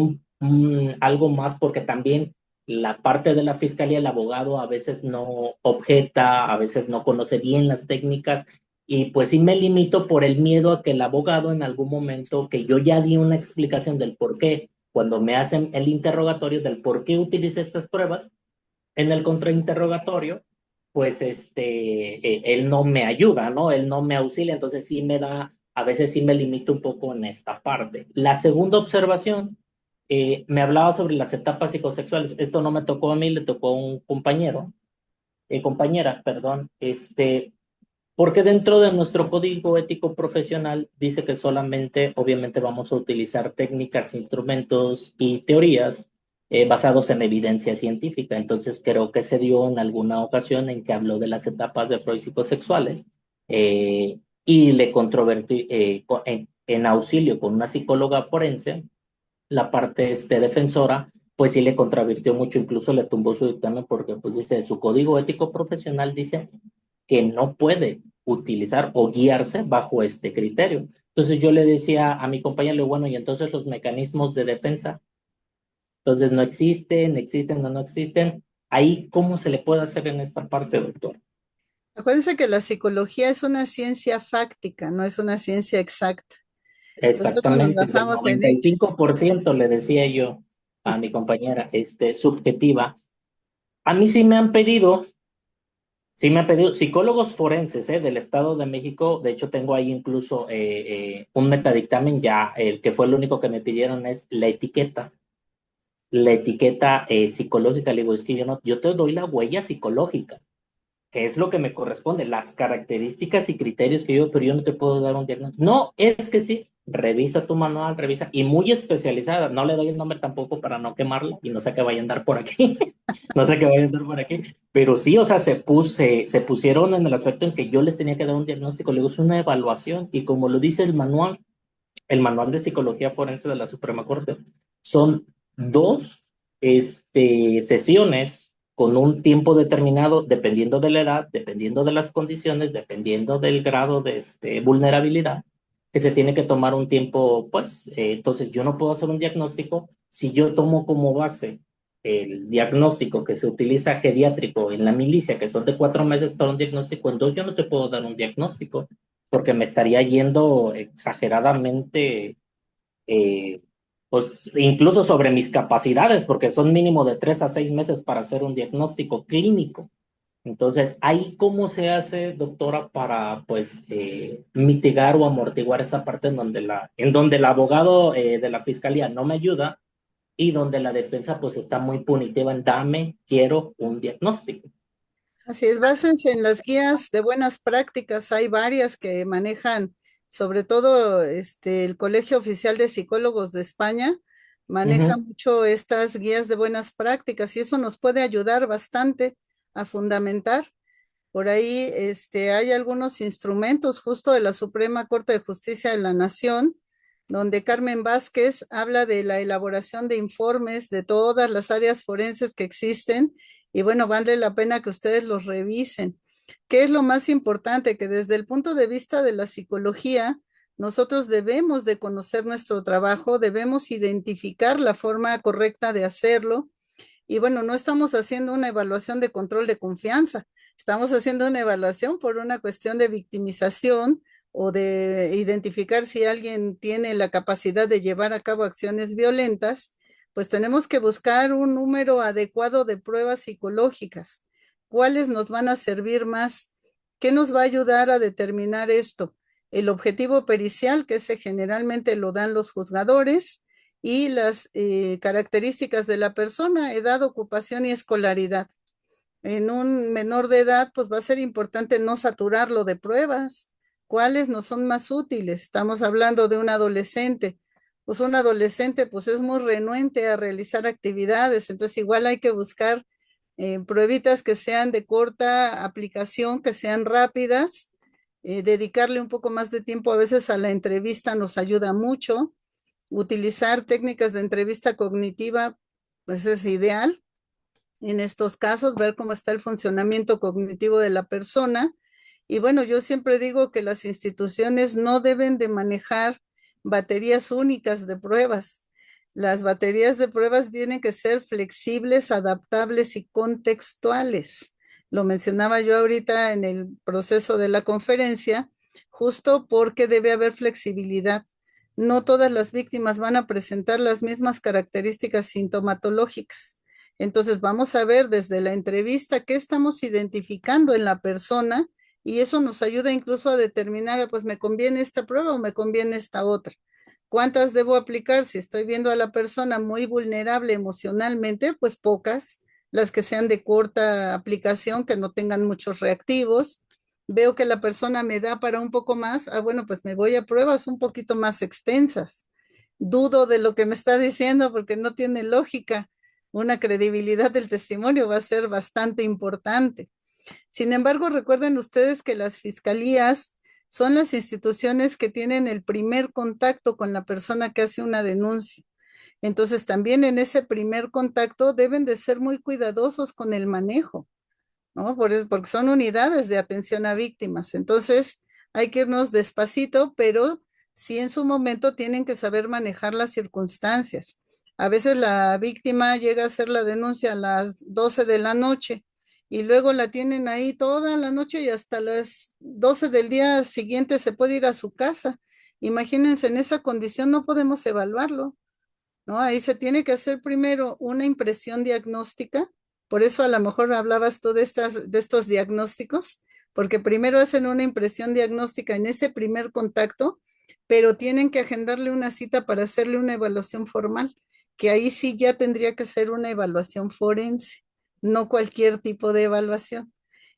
algo más porque también la parte de la fiscalía, el abogado a veces no objeta, a veces no conoce bien las técnicas y pues sí me limito por el miedo a que el abogado en algún momento, que yo ya di una explicación del por qué, cuando me hacen el interrogatorio del por qué utilicé estas pruebas, en el contrainterrogatorio, pues él no me ayuda, ¿no? Él no me auxilia, entonces sí a veces sí me limito un poco en esta parte. La segunda observación, me hablaba sobre las etapas psicosexuales. Esto no me tocó a mí, le tocó a un compañera, perdón, porque dentro de nuestro código ético profesional dice que solamente, obviamente, vamos a utilizar técnicas, instrumentos y teorías basados en evidencia científica. Entonces, creo que se dio en alguna ocasión en que habló de las etapas de Freud psicosexuales y le controvertí en auxilio con una psicóloga forense, la parte defensora, pues sí le contravirtió mucho, incluso le tumbó su dictamen porque pues dice, su código ético profesional dice que no puede utilizar o guiarse bajo este criterio. Entonces yo le decía a mi compañero, bueno, y entonces los mecanismos de defensa, entonces no existen, existen o no existen. Ahí, ¿cómo se le puede hacer en esta parte, doctor? acuérdense que la psicología es una ciencia fáctica, no es una ciencia exacta. Nosotros nos Exactamente, del basamos en noventa y cinco hechos. por ciento le decía yo a mi compañera, subjetiva. A mí sí me han pedido psicólogos forenses, del Estado de México. De hecho, tengo ahí incluso un metadictamen ya. El que fue el único que me pidieron es la etiqueta psicológica. Le digo, es que yo no, yo te doy la huella psicológica. ¿qué es lo que me corresponde? Las características y criterios que yo, pero yo no te puedo dar un diagnóstico. No, es que sí, revisa tu manual, revisa, y muy especializada, no le doy el nombre tampoco para no quemarla, y no sé que vaya a andar por aquí, no sé que vaya a andar por aquí, pero sí, o sea, se pusieron en el aspecto en que yo les tenía que dar un diagnóstico, luego es una evaluación, y como lo dice el manual de psicología forense de la Suprema Corte, son dos sesiones con un tiempo determinado, dependiendo de la edad, dependiendo de las condiciones, dependiendo del grado de vulnerabilidad, que se tiene que tomar un tiempo, pues, entonces yo no puedo hacer un diagnóstico si yo tomo como base el diagnóstico que se utiliza geriátrico en la milicia, que son de 4 meses para un diagnóstico, entonces yo no te puedo dar un diagnóstico porque me estaría yendo exageradamente, eh, pues incluso sobre mis capacidades, porque son mínimo de 3 a 6 meses para hacer un diagnóstico clínico. Entonces, ¿ahí cómo se hace, doctora, para pues mitigar o amortiguar esa parte en donde el abogado de la fiscalía no me ayuda y donde la defensa pues está muy punitiva en quiero un diagnóstico? Así es, bases en las guías de buenas prácticas, hay varias que manejan, sobre todo el Colegio Oficial de Psicólogos de España, maneja Ujú. mucho estas guías de buenas prácticas y eso nos puede ayudar bastante a fundamentar. Por ahí hay algunos instrumentos justo de la Suprema Corte de Justicia de la Nación, donde Carmen Vázquez habla de la elaboración de informes de todas las áreas forenses que existen y bueno, vale la pena que ustedes los revisen. ¿Qué es lo más importante? Que desde el punto de vista de la psicología, nosotros debemos de conocer nuestro trabajo, debemos identificar la forma correcta de hacerlo y bueno, no estamos haciendo una evaluación de control de confianza, estamos haciendo una evaluación por una cuestión de victimización o de identificar si alguien tiene la capacidad de llevar a cabo acciones violentas, pues tenemos que buscar un número adecuado de pruebas psicológicas. ¿Cuáles nos van a servir más? ¿Qué nos va a ayudar a determinar esto? El objetivo pericial, que ese generalmente lo dan los juzgadores, y las características de la persona, edad, ocupación y escolaridad. En un menor de edad, pues va a ser importante no saturarlo de pruebas. ¿Cuáles nos son más útiles? Estamos hablando de un adolescente. Pues un adolescente pues es muy renuente a realizar actividades, entonces igual hay que buscar pruebitas que sean de corta aplicación, que sean rápidas, dedicarle un poco más de tiempo a veces a la entrevista nos ayuda mucho. Utilizar técnicas de entrevista cognitiva, pues es ideal. En estos casos, ver cómo está el funcionamiento cognitivo de la persona. Y bueno, yo siempre digo que las instituciones no deben de manejar baterías únicas de pruebas. Las baterías de pruebas tienen que ser flexibles, adaptables y contextuales. Lo mencionaba yo ahorita en el proceso de la conferencia, justo porque debe haber flexibilidad. No todas las víctimas van a presentar las mismas características sintomatológicas. Entonces vamos a ver desde la entrevista qué estamos identificando en la persona y eso nos ayuda incluso a determinar, pues me conviene esta prueba o me conviene esta otra. ¿Cuántas debo aplicar? Si estoy viendo a la persona muy vulnerable emocionalmente, pues pocas, las que sean de corta aplicación, que no tengan muchos reactivos. Veo que la persona me da para un poco más, bueno, pues me voy a pruebas un poquito más extensas. Dudo de lo que me está diciendo porque no tiene lógica. Una credibilidad del testimonio va a ser bastante importante. Sin embargo, recuerden ustedes que las fiscalías son las instituciones que tienen el primer contacto con la persona que hace una denuncia. Entonces, también en ese primer contacto deben de ser muy cuidadosos con el manejo, ¿no? Porque son unidades de atención a víctimas. Entonces, hay que irnos despacito, pero sí en su momento tienen que saber manejar las circunstancias. A veces la víctima llega a hacer la denuncia a las 12 de la noche y luego la tienen ahí toda la noche y hasta las 12 del día siguiente se puede ir a su casa. Imagínense, en esa condición no podemos evaluarlo, ¿no? Ahí se tiene que hacer primero una impresión diagnóstica, por eso a lo mejor hablabas tú de estos diagnósticos, porque primero hacen una impresión diagnóstica en ese primer contacto, pero tienen que agendarle una cita para hacerle una evaluación formal, que ahí sí ya tendría que ser una evaluación forense, no cualquier tipo de evaluación.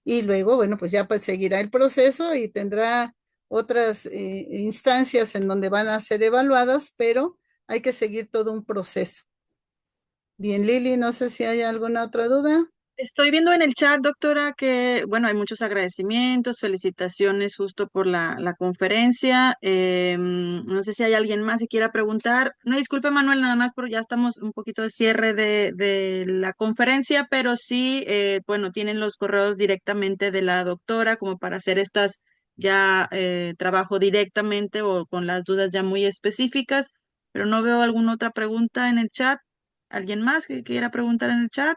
y luego, bueno, pues ya pues seguirá el proceso y tendrá otras instancias en donde van a ser evaluadas, pero hay que seguir todo un proceso. Bien, Lili, no sé si hay alguna otra duda. Estoy viendo en el chat, doctora, que, bueno, hay muchos agradecimientos, felicitaciones justo por la conferencia. No sé si hay alguien más que quiera preguntar. No, disculpe, Manuel, nada más, porque ya estamos un poquito de cierre de la conferencia, pero sí, bueno, tienen los correos directamente de la doctora como para hacer estas ya trabajo directamente o con las dudas ya muy específicas, pero no veo alguna otra pregunta en el chat. ¿Alguien más que quiera preguntar en el chat?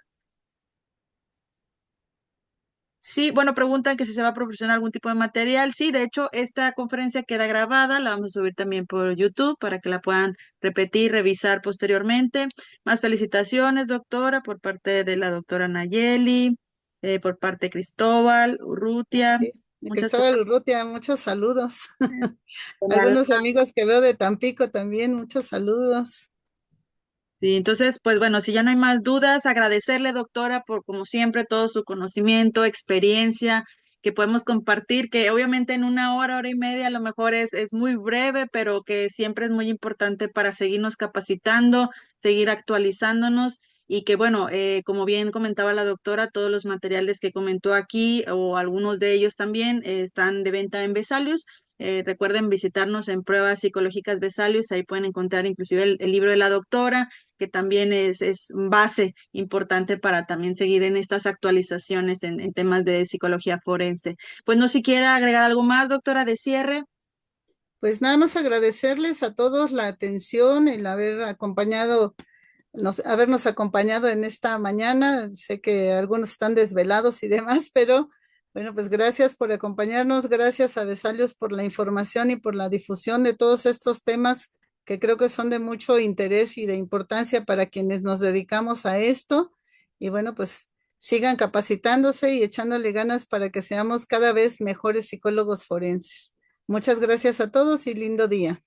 Sí, bueno, preguntan que si se va a proporcionar algún tipo de material. Sí, de hecho, esta conferencia queda grabada, la vamos a subir también por YouTube para que la puedan repetir, revisar posteriormente. Más felicitaciones, doctora, por parte de la doctora Nayeli, por parte de Cristóbal, Urrutia. Sí, Muchas Cristóbal Urrutia, muchos saludos. gracias. Algunos amigos que veo de Tampico también, muchos saludos. Sí, entonces, pues bueno, si ya no hay más dudas, agradecerle, doctora, por como siempre todo su conocimiento, experiencia que podemos compartir, que obviamente en una hora, hora y media a lo mejor es muy breve, pero que siempre es muy importante para seguirnos capacitando, seguir actualizándonos y que bueno, como bien comentaba la doctora, todos los materiales que comentó aquí o algunos de ellos también están de venta en Vesalius. Recuerden visitarnos en Pruebas Psicológicas Vesalius, ahí pueden encontrar inclusive el libro de la doctora que también es base importante para también seguir en estas actualizaciones en temas de psicología forense. Pues no si quiera agregar algo más, doctora, de cierre. Pues nada más agradecerles a todos la atención, el haber acompañado, habernos acompañado en esta mañana. Sé que algunos están desvelados y demás, pero bueno, pues gracias por acompañarnos, gracias a Vesalios por la información y por la difusión de todos estos temas que creo que son de mucho interés y de importancia para quienes nos dedicamos a esto. Y bueno, pues sigan capacitándose y echándole ganas para que seamos cada vez mejores psicólogos forenses. Muchas gracias a todos y lindo día.